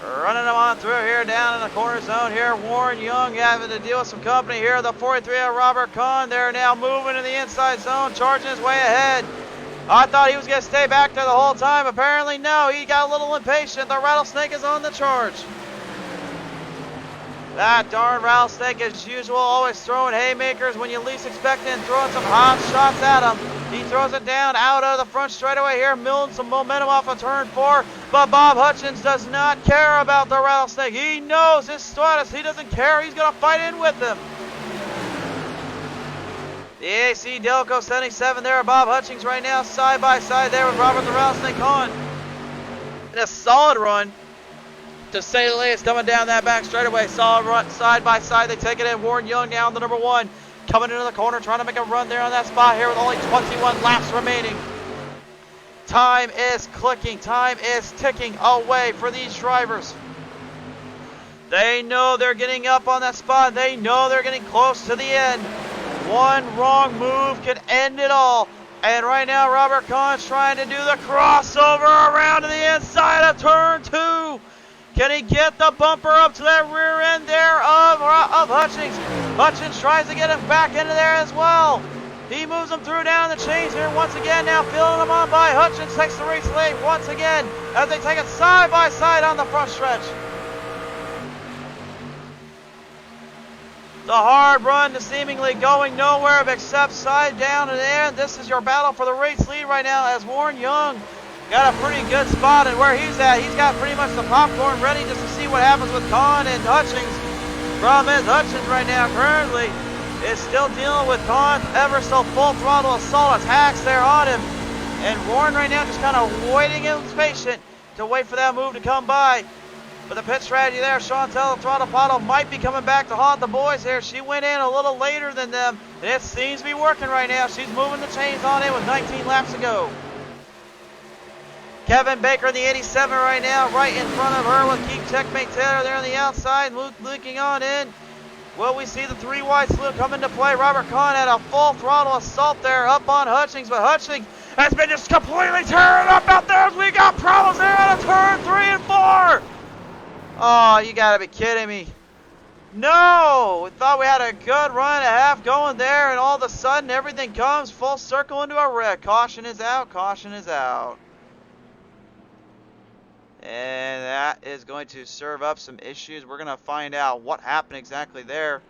Running them on through here down in the corner zone here. Warren Young having to deal with some company here. The 43 of Robert Kahn. They're now moving in the inside zone, charging his way ahead. I thought he was going to stay back there the whole time. Apparently, no. He got a little impatient. The Rattlesnake is on the charge. That darn Rattlesnake, as usual, always throwing haymakers when you least expect it and throwing some hot shots at him. He throws it down out of the front straightaway here, milling some momentum off of turn 4. But Bob Hutchins does not care about the Rattlesnake. He knows his status. He doesn't care. He's going to fight in with him. The AC Delco 77 there. Bob Hutchins right now side by side there with Robert the Rattlesnake Kahn. In a solid run, to say the least, coming down that back straightaway. Solid run side by side. They take it in. Warren Young down the number 1. Coming into the corner, trying to make a run there on that spot here with only 21 laps remaining. Time is clicking. Time is ticking away for these drivers. They know they're getting up on that spot. They know they're getting close to the end. One wrong move could end it all. And right now, Robert Kahn's trying to do the crossover around to the inside of turn 2. Can he get the bumper up to that rear end there of Hutchins? Hutchins tries to get him back into there as well. He moves him through down the chains here once again. Now filling him on by Hutchins takes the race lead once again as they take it side by side on the front stretch. The hard run to seemingly going nowhere except side down and in. This is your battle for the race lead right now as Warren Young got a pretty good spot, and where he's at, he's got pretty much the popcorn ready just to see what happens with Kahn and Hutchins. Problem is, Hutchins right now currently is still dealing with Kahn's ever so full throttle assault attacks there on him. And Warren right now just kind of waiting and patient to wait for that move to come by. But the pit strategy there, Chantel, the throttle bottle, might be coming back to haunt the boys here. She went in a little later than them, and it seems to be working right now. She's moving the chains on in with 19 laps to go. Kevin Baker in the 87 right now, right in front of her with Keith Checkmate Taylor there on the outside, leaking on in. Will we see the 3 wide salute come into play? Robert Kahn had a full throttle assault there up on Hutchins, but Hutchins has been just completely tearing up out there as we got problems there out of turn 3 and 4. Oh, you gotta be kidding me. No! We thought we had a good run and a half going there, and all of a sudden everything comes full circle into a wreck. Caution is out, caution is out. And that is going to serve up some issues. We're going to find out what happened exactly there.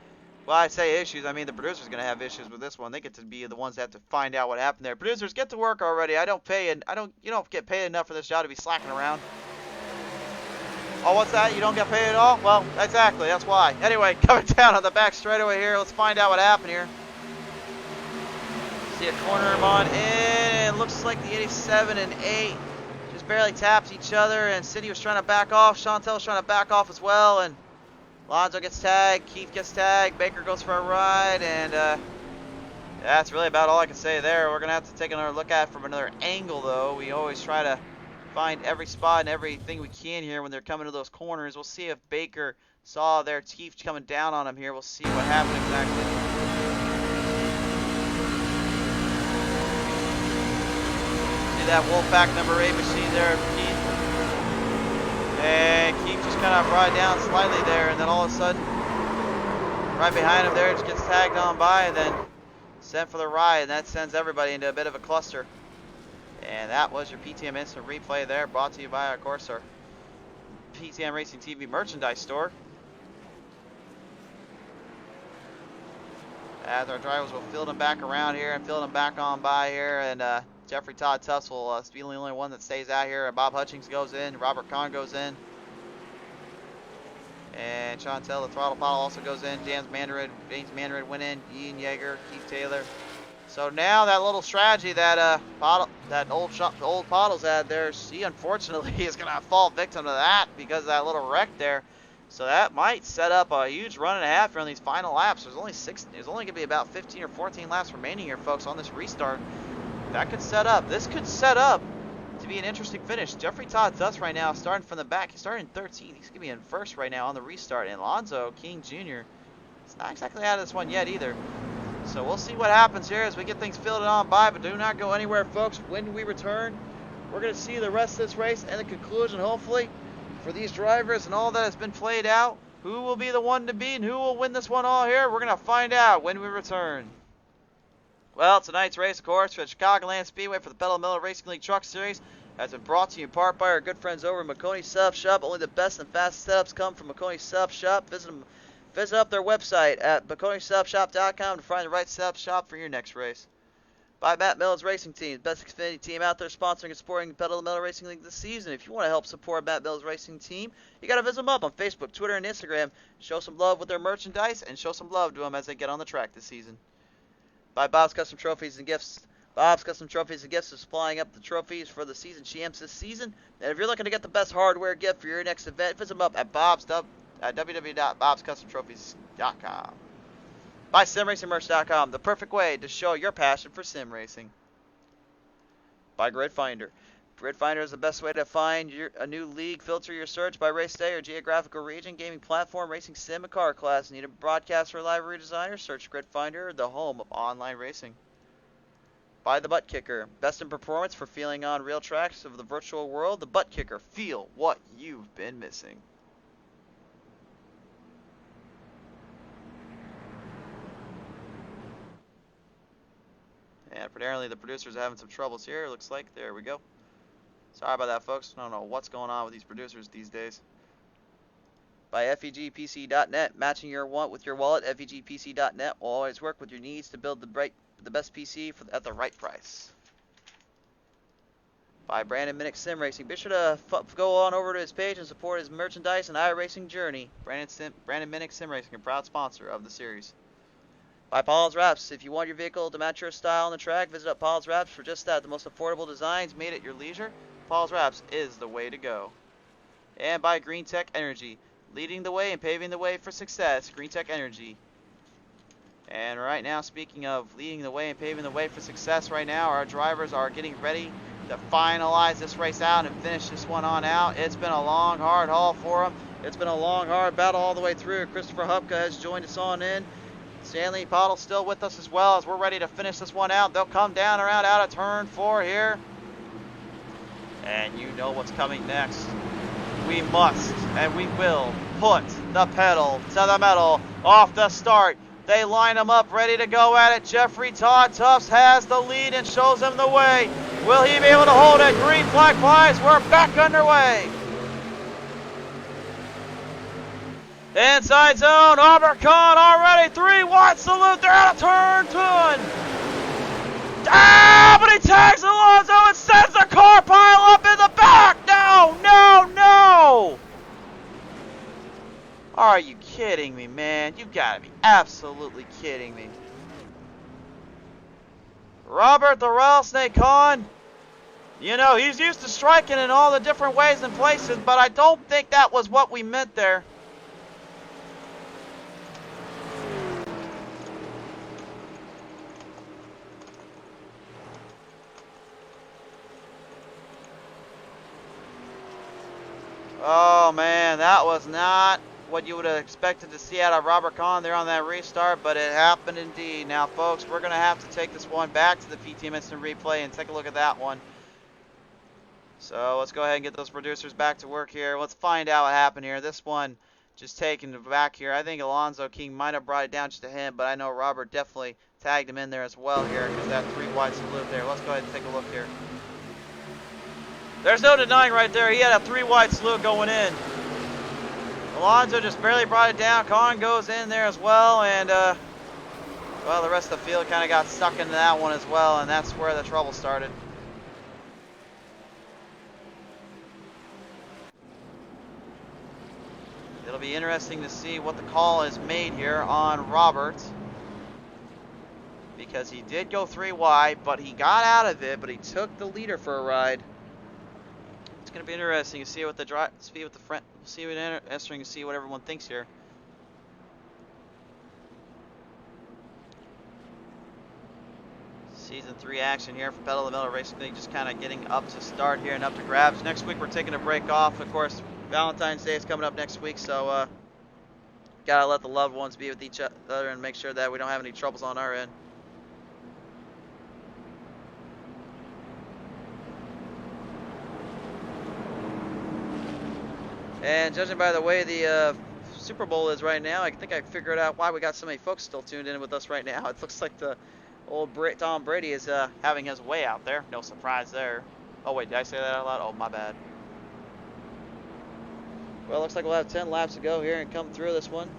Well, I say issues, I mean the producer's going to have issues with this one. They get to be the ones that have to find out what happened there. Producers, get to work already. You don't get paid enough for this job to be slacking around. Oh, what's that? You don't get paid at all? Well, exactly, that's why. Anyway, coming down on the back straightaway here. Let's find out what happened here. See a corner him on in, and it looks like the 87 and 8 just barely tapped each other, and Cindy was trying to back off. Chantel was trying to back off as well, and Lonzo gets tagged, Keith gets tagged, Baker goes for a ride, and that's really about all I can say there. We're going to have to take another look at it from another angle, though. We always try to find every spot and everything we can here when they're coming to those corners. We'll see if Baker saw their teeth coming down on him here. We'll see what happened exactly. See that Wolfpack number 8 machine there, Keith. And Keith just kind of brought down slightly there, and then all of a sudden, right behind him there, just gets tagged on by and then sent for the ride, and that sends everybody into a bit of a cluster. And that was your PTM Instant Replay there, brought to you by, of course, our PTM Racing TV merchandise store. As our drivers will field them back around here and field them back on by here, and Jeffrey Todd Tufts will be the only one that stays out here. Bob Hutchings goes in, Robert Kahn goes in, and Chantel, the throttle bottle, also goes in. James Mandarin went in, Ian Yeager, Keith Taylor. So now that little strategy that old Pottlez had there, she unfortunately is going to fall victim to that because of that little wreck there. So that might set up a huge run and a half here on these final laps. There's only going to be about 15 or 14 laps remaining here, folks, on this restart. That could set up. This could set up to be an interesting finish. Jeffrey Todd Tufts right now starting from the back. He's starting 13th. He's going to be in first right now on the restart. And Alonzo King Jr. is not exactly out of this one yet either. So we'll see what happens here as we get things filled on by, but do not go anywhere, folks. When we return, we're going to see the rest of this race and the conclusion, hopefully, for these drivers and all that has been played out. Who will be the one to beat and who will win this one all here? We're going to find out when we return. Well, tonight's race, of course, for the Chicagoland Speedway for the Pedal Miller Racing League Truck Series has been brought to you in part by our good friends over at Maconi Sub Shop. Only the best and fastest setups come from Maconi Sub Shop. Visit up their website at MaconiSubShop.com to find the right setup shop for your next race. By Matt Miller's Racing Team, best Xfinity team out there sponsoring and supporting the Pedal Miller Racing League this season. If you want to help support Matt Miller's Racing Team, you got to visit them up on Facebook, Twitter, and Instagram. Show some love with their merchandise and show some love to them as they get on the track this season. By Bob's Custom Trophies and Gifts. Bob's Custom Trophies and Gifts is supplying up the trophies for the season champs this season. And if you're looking to get the best hardware gift for your next event, visit them up at www.bobscustomtrophies.com. By SimRacingMerch.com, the perfect way to show your passion for sim racing. By Grid Finder. Grid Finder is the best way to find a new league. Filter your search by race day or geographical region, gaming platform, racing sim, and car class. Need a broadcaster or library designer? Search Grid Finder, the home of online racing. By the ButtKicker. Best in performance for feeling on real tracks of the virtual world. The ButtKicker. Feel what you've been missing. And apparently the producers are having some troubles here. It looks like. There we go. Sorry about that, folks. I don't know what's going on with these producers these days. By FEGPC.net. Matching your want with your wallet. FEGPC.net will always work with your needs to build the best PC at the right price. By Brandon Minnick Sim Racing. Be sure to go on over to his page and support his merchandise and iRacing journey. Brandon Minnick Sim Racing, a proud sponsor of the series. By Pottlez Wrapz. If you want your vehicle to match your style on the track, visit up Pottlez Wrapz for just that. The most affordable designs made at your leisure. Pottlez Wrapz is the way to go. And by Green Tech Energy. Leading the way and paving the way for success. Green Tech Energy. And right now, speaking of leading the way and paving the way for success, right now our drivers are getting ready to finalize this race out and finish this one on out. It's been a long, hard haul for them. It's been a long, hard battle all the way through. Christopher Hupka has joined us on in. Stanley Pottle still with us as well as we're ready to finish this one out. They'll come down around out of turn 4 here. And you know what's coming next. We must and we will put the pedal to the metal off the start. They line them up ready to go at it. Jeffrey Todd Tufts has the lead and shows them the way. Will he be able to hold it? Green flag flies. We're back underway. Inside zone, Robert Kahn already 3 wide salute. They're out of turn 2. Ah, but he tags Alonso and sends the car pile up in the back. No, no, no. Are you kidding me, man? You gotta be absolutely kidding me. Robert the Rattlesnake Kahn, you know, he's used to striking in all the different ways and places, but I don't think that was what we meant there. Oh man, that was not what you would have expected to see out of Robert Kahn there on that restart, but it happened indeed. Now folks, we're going to have to take this one back to the PTM Instant Replay and take a look at that one. So let's go ahead and get those producers back to work here. Let's find out what happened here. This one just taken back here. I think Alonzo King might have brought it down just to him, but I know Robert definitely tagged him in there as well here because that 3 wide salute there. Let's go ahead and take a look here. There's no denying right there. He had a 3 wide salute going in. Alonzo just barely brought it down. Kahn goes in there as well, and well, the rest of the field kind of got stuck into that one as well, and that's where the trouble started. It'll be interesting to see what the call is made here on Robert, because he did go 3 wide, but he got out of it, but he took the leader for a ride. It's going to be interesting to see what the interesting to see what everyone thinks here. Season 3 action here for Pedal to the Metal Racing League, just kind of getting up to start here and up to grabs. Next week we're taking a break off. Of course, Valentine's Day is coming up next week, so gotta let the loved ones be with each other and make sure that we don't have any troubles on our end. And judging by the way the Super Bowl is right now, I think I figured out why we got so many folks still tuned in with us right now. It looks like the old Tom Brady is having his way out there. No surprise there. Oh wait, did I say that out loud? Oh, my bad. Well, looks like we'll have 10 laps to go here and come through this one.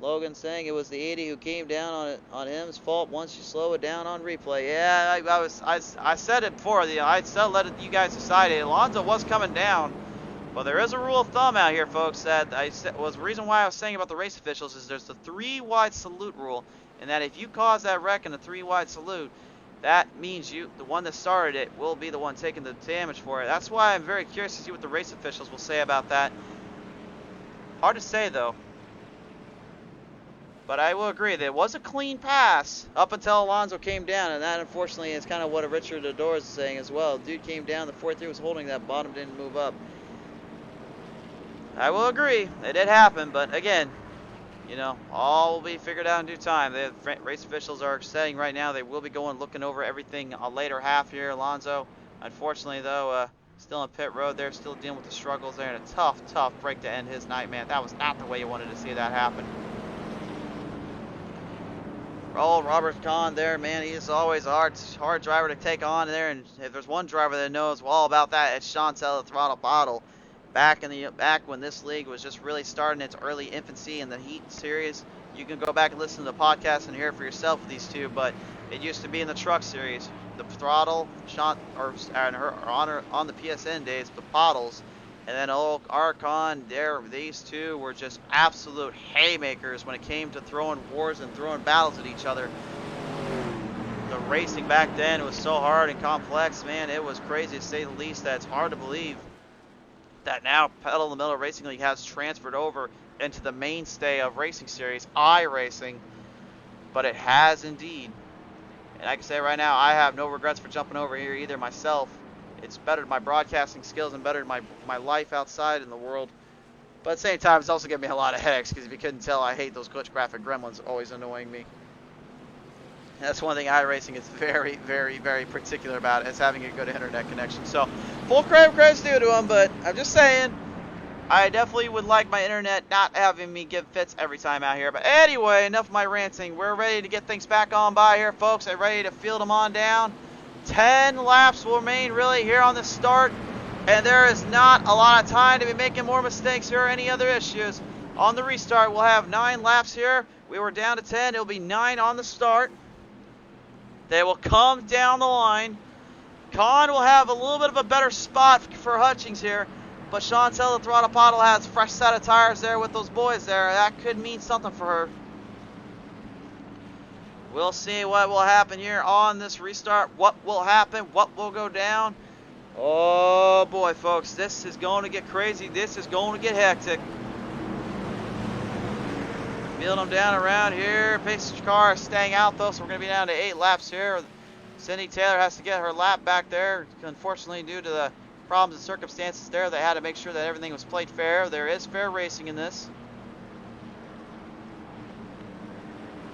Logan saying it was the 80 who came down on him's fault once you slow it down on replay. Yeah, I said it before. I said let you guys decide it. Alonso was coming down, but there is a rule of thumb out here, folks, that was the reason why I was saying about the race officials is there's the 3 wide salute rule, and that if you cause that wreck in a 3 wide salute, that means the one that started it will be the one taking the damage for it. That's why I'm very curious to see what the race officials will say about that. Hard to say though. But I will agree that it was a clean pass up until Alonso came down, and that unfortunately is kind of what Richard Adore is saying as well. Dude came down, the 4-3 was holding that bottom, didn't move up. I will agree, it did happen, but again, you know, all will be figured out in due time. The race officials are saying right now they will be looking over everything a later half here. Alonso, unfortunately though, still in pit road there, still dealing with the struggles there, and a tough break to end his night, man. That was not the way you wanted to see that happen. Robert Kahn there, man, he is always a hard driver to take on there, and if there's one driver that knows all about that, it's Chantel the Throttle Bottle. Back when this league was just really starting its early infancy in the Heat series, you can go back and listen to the podcast and hear it for yourself with these two. But it used to be in the Truck series, the Throttle, on the PSN days, the Pottles, and then old Archon. These two were just absolute haymakers when it came to throwing wars and throwing battles at each other. The racing back then was so hard and complex, man. It was crazy to say the least. That it's hard to believe that now Pedal to the Metal Racing League has transferred over into the mainstay of racing series, iRacing, but it has indeed. And I can say right now, I have no regrets for jumping over here either myself. It's bettered my broadcasting skills and bettered my life outside in the world. But at the same time, it's also given me a lot of headaches, because if you couldn't tell, I hate those glitch graphic gremlins always annoying me. And that's one thing iRacing is very, very, very particular about, is having a good internet connection. So, full credit's due to them, but I'm just saying, I definitely would like my internet not having me give fits every time out here. But anyway, enough of my ranting. We're ready to get things back on by here, folks. I'm ready to field them on down. 10 laps will remain really here on the start, and there is not a lot of time to be making more mistakes here or any other issues. On the restart, we'll have 9 laps here. We were down to 10. It'll be 9 on the start. They will come down the line. Kahn will have a little bit of a better spot for Hutchings here, but Chantel the Throttle Bottle has a fresh set of tires there with those boys there. That could mean something for her. We'll see what will happen here on this restart. What will happen? What will go down? Oh boy, folks, this is going to get crazy. This is going to get hectic. Feeling them down around here. Pace car is staying out though, so we're going to be down to 8 laps here. Cindy Taylor has to get her lap back there. Unfortunately, due to the problems and circumstances there, they had to make sure that everything was played fair. There is fair racing in this.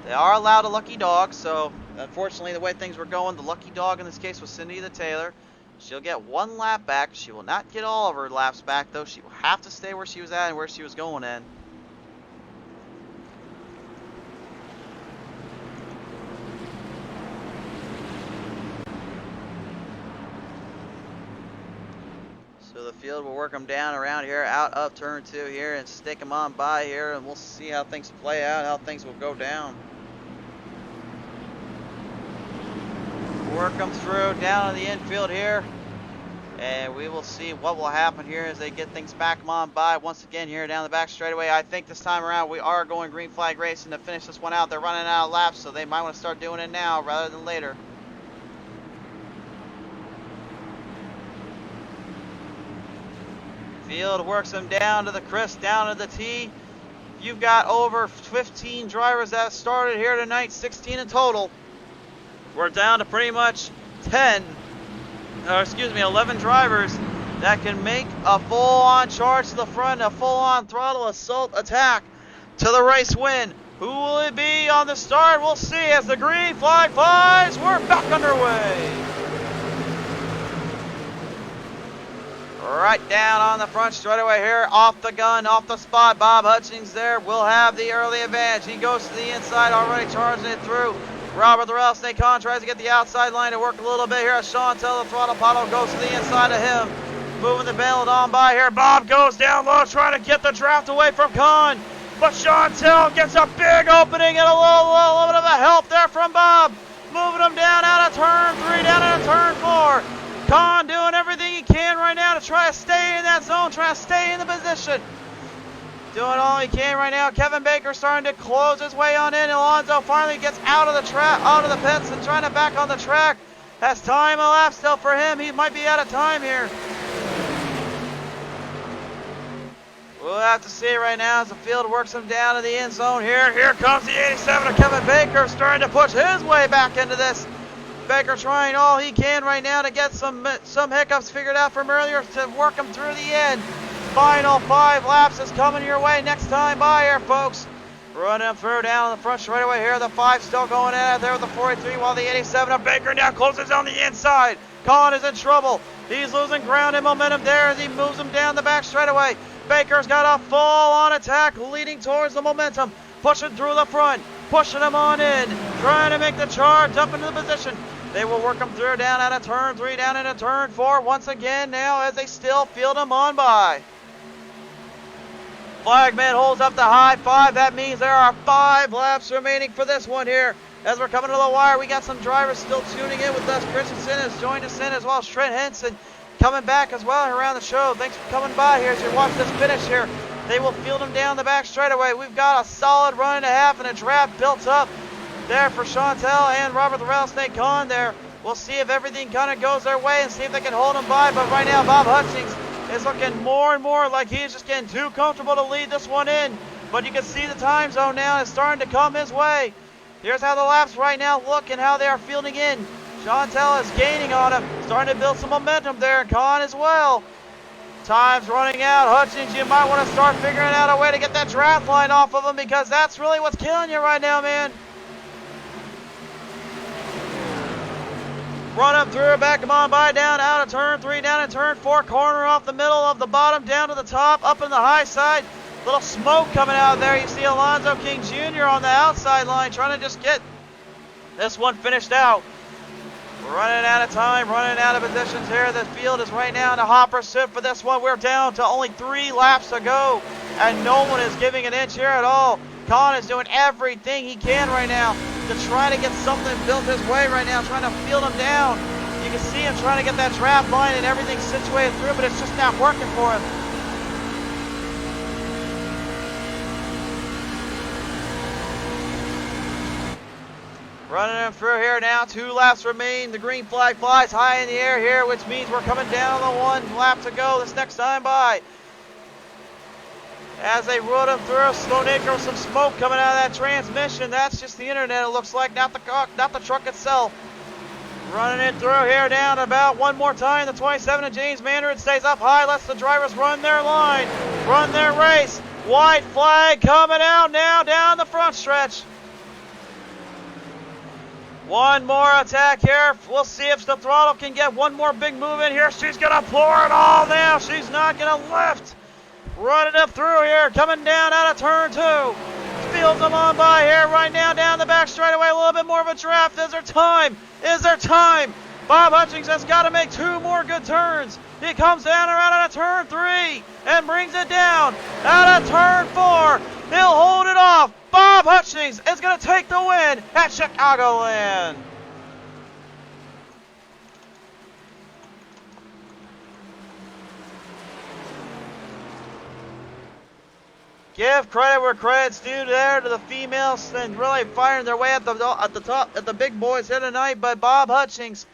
They are allowed a lucky dog, so unfortunately the way things were going, the lucky dog in this case was Cindy the Taylor. She'll get one lap back. She will not get all of her laps back, though. She will have to stay where she was at and where she was going in. So the field will work them down around here, out up turn 2 here, and stick them on by here, and we'll see how things play out, how things will go down. Work them through down to the infield here, and we will see what will happen here as they get things back on by once again here down the back straightaway. I think this time around we are going green flag racing to finish this one out. They're running out of laps, so they might want to start doing it now rather than later. Field works them down to the crisp, down to the tee. You've got over 15 drivers that started here tonight, 16 in total. We're down to pretty much 11 drivers that can make a full-on charge to the front, a full-on throttle assault attack to the race win. Who will it be on the start? We'll see as the green flag flies. We're back underway. Right down on the front straightaway here, off the gun, off the spot. Bob Hutchings there will have the early advantage. He goes to the inside, already charging it through. Robert the Rattlesnake Con tries to get the outside line to work a little bit here. As Chantel, the throttle bottle, goes to the inside of him. Moving the belt on by here. Bob goes down low, trying to get the draft away from Con. But Chantel gets a big opening and a little bit of a help there from Bob. Moving him down out of turn 3, down out of turn 4. Con doing everything he can right now to try to stay in that zone, try to stay in the position. Doing all he can right now. Kevin Baker starting to close his way on in. Alonso finally gets out of the pits and trying to back on the track. Has time elapsed still for him. He might be out of time here. We'll have to see right now as the field works him down to the end zone here. Here comes the 87 of Kevin Baker starting to push his way back into this. Baker trying all he can right now to get some hiccups figured out from earlier to work him through the end. Final 5 laps is coming your way next time by here, folks. Running him through down on the front straightaway here. The 5 still going at it there with the 43, while the 87 of Baker now closes on the inside. Colin is in trouble. He's losing ground and momentum there as he moves him down the back straightaway. Baker's got a full-on attack leading towards the momentum. Pushing through the front. Pushing him on in. Trying to make the charge up into the position. They will work him through down out of turn 3, down into turn 4 once again now as they still field him on by. Flagman holds up the high 5. That means there are 5 laps remaining for this one here. As we're coming to the wire, we got some drivers still tuning in with us. Christensen has joined us in, as well as Trent Henson coming back as well around the show. Thanks for coming by here as you watch this finish here. They will field him down the back straightaway. We've got a solid run and a half and a draft built up there for Chantel and Robert the Rattlesnake Con there. We'll see if everything kind of goes their way and see if they can hold him by. But right now, Bob Hutchings is looking more and more like he's just getting too comfortable to lead this one in. But you can see the time zone now is starting to come his way. Here's how the laps right now look and how they are fielding in. Chantel is gaining on him, starting to build some momentum there, and Con as well. Time's running out. Hutchings, you might want to start figuring out a way to get that draft line off of him, because that's really what's killing you right now, man. Run up through, back him on by, down out of turn 3, down in turn 4, corner off the middle of the bottom, down to the top, up in the high side. Little smoke coming out there. You see Alonzo King Jr. on the outside line trying to just get this one finished out. We're running out of time, running out of positions here. The field is right now in a hot pursuit for this one. We're down to only 3 laps to go, and no one is giving an inch here at all. Con is doing everything he can right now to try to get something built his way right now, trying to field him down. You can see him trying to get that draft line and everything situated through, but it's just not working for him. Running him through here now. 2 laps remain. The green flag flies high in the air here, which means we're coming down on the 1 lap to go this next time by. As they rode him through, Sloanacre with some smoke coming out of that transmission. That's just the internet, it looks like, not the truck itself. Running it through here down about one more time. The 27 of James Mandarin stays up high. Lets the drivers run their line, run their race. White flag coming out now down the front stretch. One more attack here. We'll see if the throttle can get one more big move in here. She's going to pour it all now. She's not going to lift. Running up through here, coming down out of turn 2. Fields them on by here right now down the back straightaway. A little bit more of a draft. Is there time? Is there time? Bob Hutchings has got to make 2 more good turns. He comes down around out of turn 3 and brings it down out of turn 4. He'll hold it off. Bob Hutchings is going to take the win at Chicagoland. Give credit where credit's due there to the females and really firing their way at the top, at the big boys here tonight. But Bob Hutchings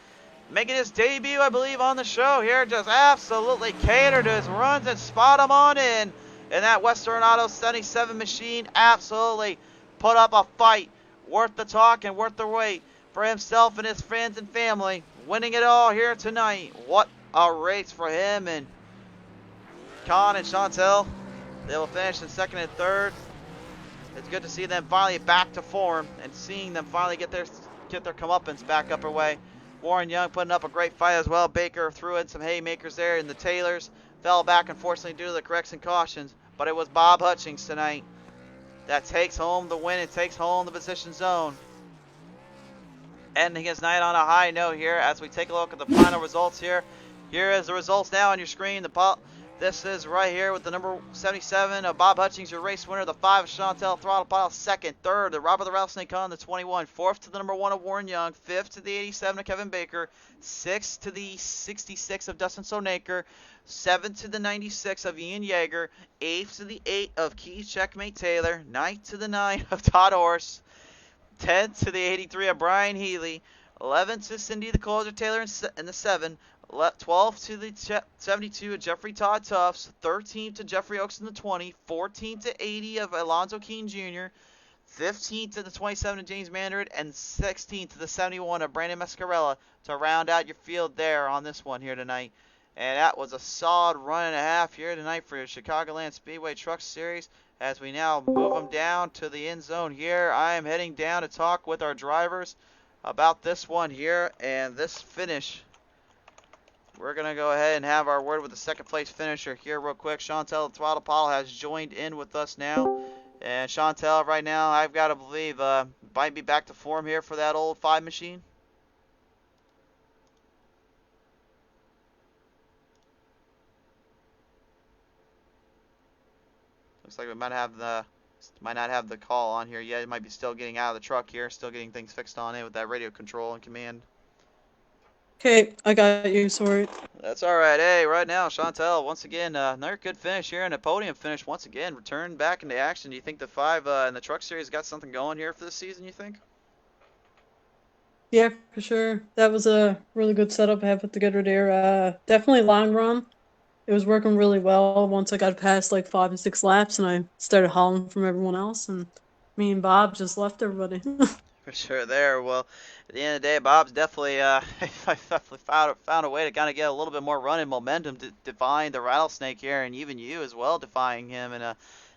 making his debut, I believe, on the show here, just absolutely catered to his runs and spot him on in. And that Western Auto 77 machine absolutely put up a fight worth the talk and worth the wait for himself and his friends and family. Winning it all here tonight. What a race for him and Con and Chantel. They will finish in second and third. It's good to see them finally back to form and seeing them finally get their comeuppance back up her way. Warren Young putting up a great fight as well. Baker threw in some haymakers there in the Taylors. Fell back, unfortunately, due to the corrects and cautions. But it was Bob Hutchings tonight that takes home the win and takes home the position zone. Ending his night on a high note here as we take a look at the final results here. Here is the results now on your screen. This is right here with the number 77 of Bob Hutchings, your race winner. The 5 of Chantel Throttle Pile, second. Third, the Robert the Rattlesnake on the 21. Fourth to the number 1 of Warren Young. Fifth to the 87 of Kevin Baker. Sixth to the 66 of Dustin Sonaker. Seventh to the 96 of Ian Yeager. Eighth to the 8 of Keith Checkmate Taylor. Ninth to the 9 of Todd Horse. 10th to the 83 of Brian Healy. 11th to Cindy the Closer Taylor in the 7. 12th to the 72 of Jeffrey Todd Tufts, 13th to Jeffrey Oaks in the 20, 14th to 80 of Alonzo Keene Jr., 15th to the 27 of James Mandarin, and 16th to the 71 of Brandon Mascarella to round out your field there on this one here tonight. And that was a solid run and a half here tonight for your Chicagoland Speedway Truck Series. As we now move them down to the end zone here, I am heading down to talk with our drivers about this one here and this finish. We're going to go ahead and have our word with the second place finisher here real quick. Chantel the Throttle Pile has joined in with us now. And Chantel, right now, I've got to believe, might be back to form here for that old 5 machine. Looks like we might not have the call on here yet. It might be still getting out of the truck here, still getting things fixed on it with that radio control and command. Okay, I got you, sorry. That's all right. Hey, right now, Chantel, once again, another good finish here and a podium finish once again. Return back into action. Do you think the 5 in the Truck Series got something going here for this season, you think? Yeah, for sure. That was a really good setup I had put together there. Definitely long run. It was working really well once I got past like 5 and 6 laps and I started hauling from everyone else, and me and Bob just left everybody. For sure there. Well, at the end of the day, Bob's definitely found a way to kind of get a little bit more running momentum to defying the Rattlesnake here, and even you as well defying him. And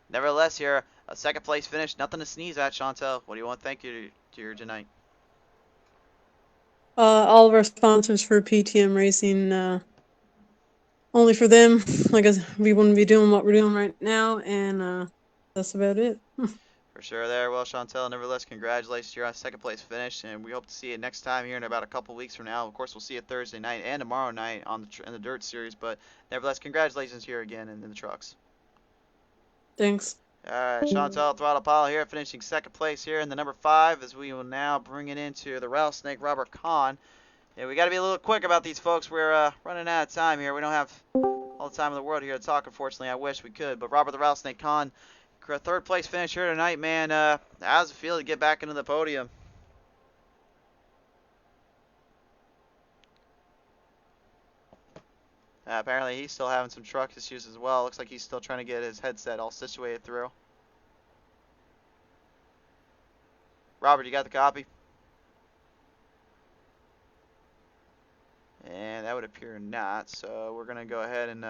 nevertheless here, a second place finish, nothing to sneeze at, Chantel. What do you want to thank you to your tonight? All of our sponsors for PTM Racing, only for them, like we wouldn't be doing what we're doing right now, and that's about it. For sure there. Well, Chantel, nevertheless, congratulations. You're on second place finish, and we hope to see you next time here in about a couple weeks from now. Of course, we'll see you Thursday night and tomorrow night on in the Dirt Series, but nevertheless, congratulations here again in the trucks. Thanks. All right, Chantel Throttle Pile here, finishing second place here in the number 5, as we will now bring it into the Rattlesnake Robert Kahn. Yeah, we got to be a little quick about these folks. We're running out of time here. We don't have all the time in the world here to talk, unfortunately. I wish we could, but Robert the Rattlesnake Kahn, third place finish here tonight, man. How's it feel to get back into the podium? Apparently he's still having some truck issues as well. Looks like he's still trying to get his headset all situated through. Robert, you got the copy? appear not. So we're going to go ahead and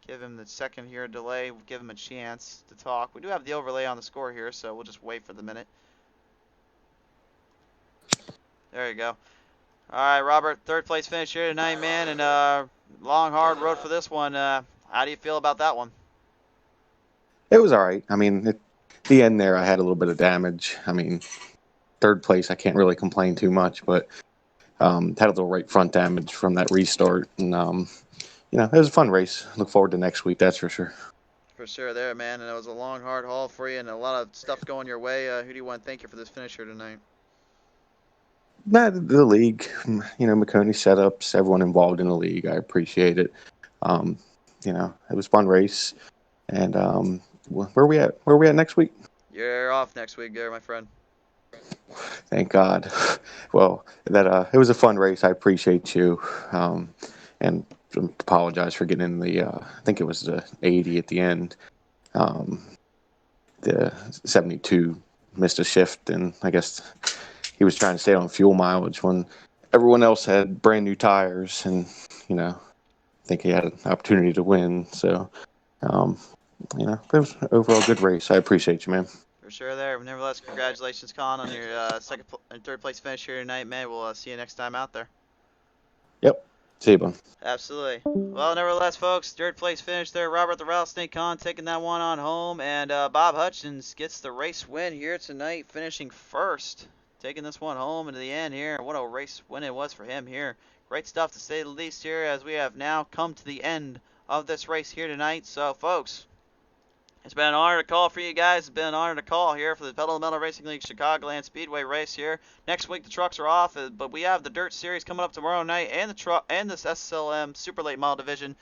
give him the second here delay. We'll give him a chance to talk. We do have the overlay on the score here, so we'll just wait for the minute. There you go. All right, Robert, third place finish here tonight, man, and long, hard road for this one. How do you feel about that one? It was all right. I mean, at the end there, I had a little bit of damage. I mean, third place, I can't really complain too much, but had a little right front damage from that restart. And, it was a fun race. Look forward to next week, that's for sure. For sure there, man, and it was a long, hard haul for you and a lot of stuff going your way. Who do you want to thank you for this finish here tonight? The league, Maconi setups, everyone involved in the league. I appreciate it. It was a fun race. And where are we at? Where are we at next week? You're off next week there, my friend. Thank God. Well, it was a fun race. I appreciate you. And apologize for getting in the, I think it was the 80 at the end. The 72 missed a shift, and I guess he was trying to stay on fuel mileage when everyone else had brand new tires, and I think he had an opportunity to win. So, it was an overall good race. I appreciate you, man. For sure there. Nevertheless, congratulations, Colin, on your third place finish here tonight, man. We'll see you next time out there. Yep. See you, bud. Absolutely. Well, nevertheless, folks, third place finish there. Robert the Rattlesnake Con taking that one on home, and Bob Hutchins gets the race win here tonight, finishing first. Taking this one home into the end here. What a race win it was for him here. Great stuff to say the least here, as we have now come to the end of this race here tonight. So, folks, it's been an honor to call for you guys. It's been an honor to call here for the Pedal to the Metal Racing League Chicagoland Speedway race here. Next week the trucks are off, but we have the Dirt Series coming up tomorrow night, and this SLM Super Late Model Division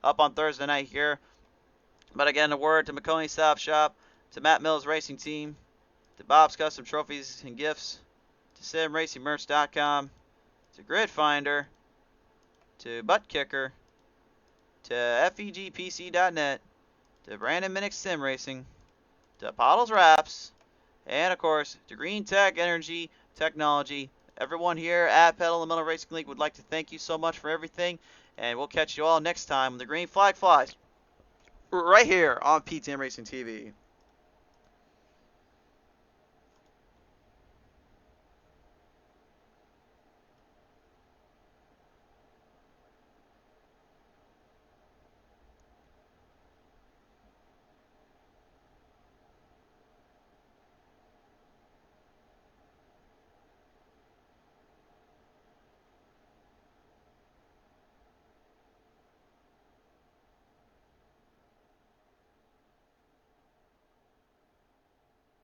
up on Thursday night here. But again, a word to Maconi Stop Shop, to Matt Mills Racing Team, to Bob's Custom Trophies and Gifts, to SimRacingMerch.com, to Grid Finder, to ButtKicker, to FEGPC.net, to Brandon Minnick Sim Racing, to Pottlez Wrapz, and of course to Green Tech Energy Technology. Everyone here at Pedal to the Metal Racing League would like to thank you so much for everything, and we'll catch you all next time when the green flag flies right here on PTM Racing TV.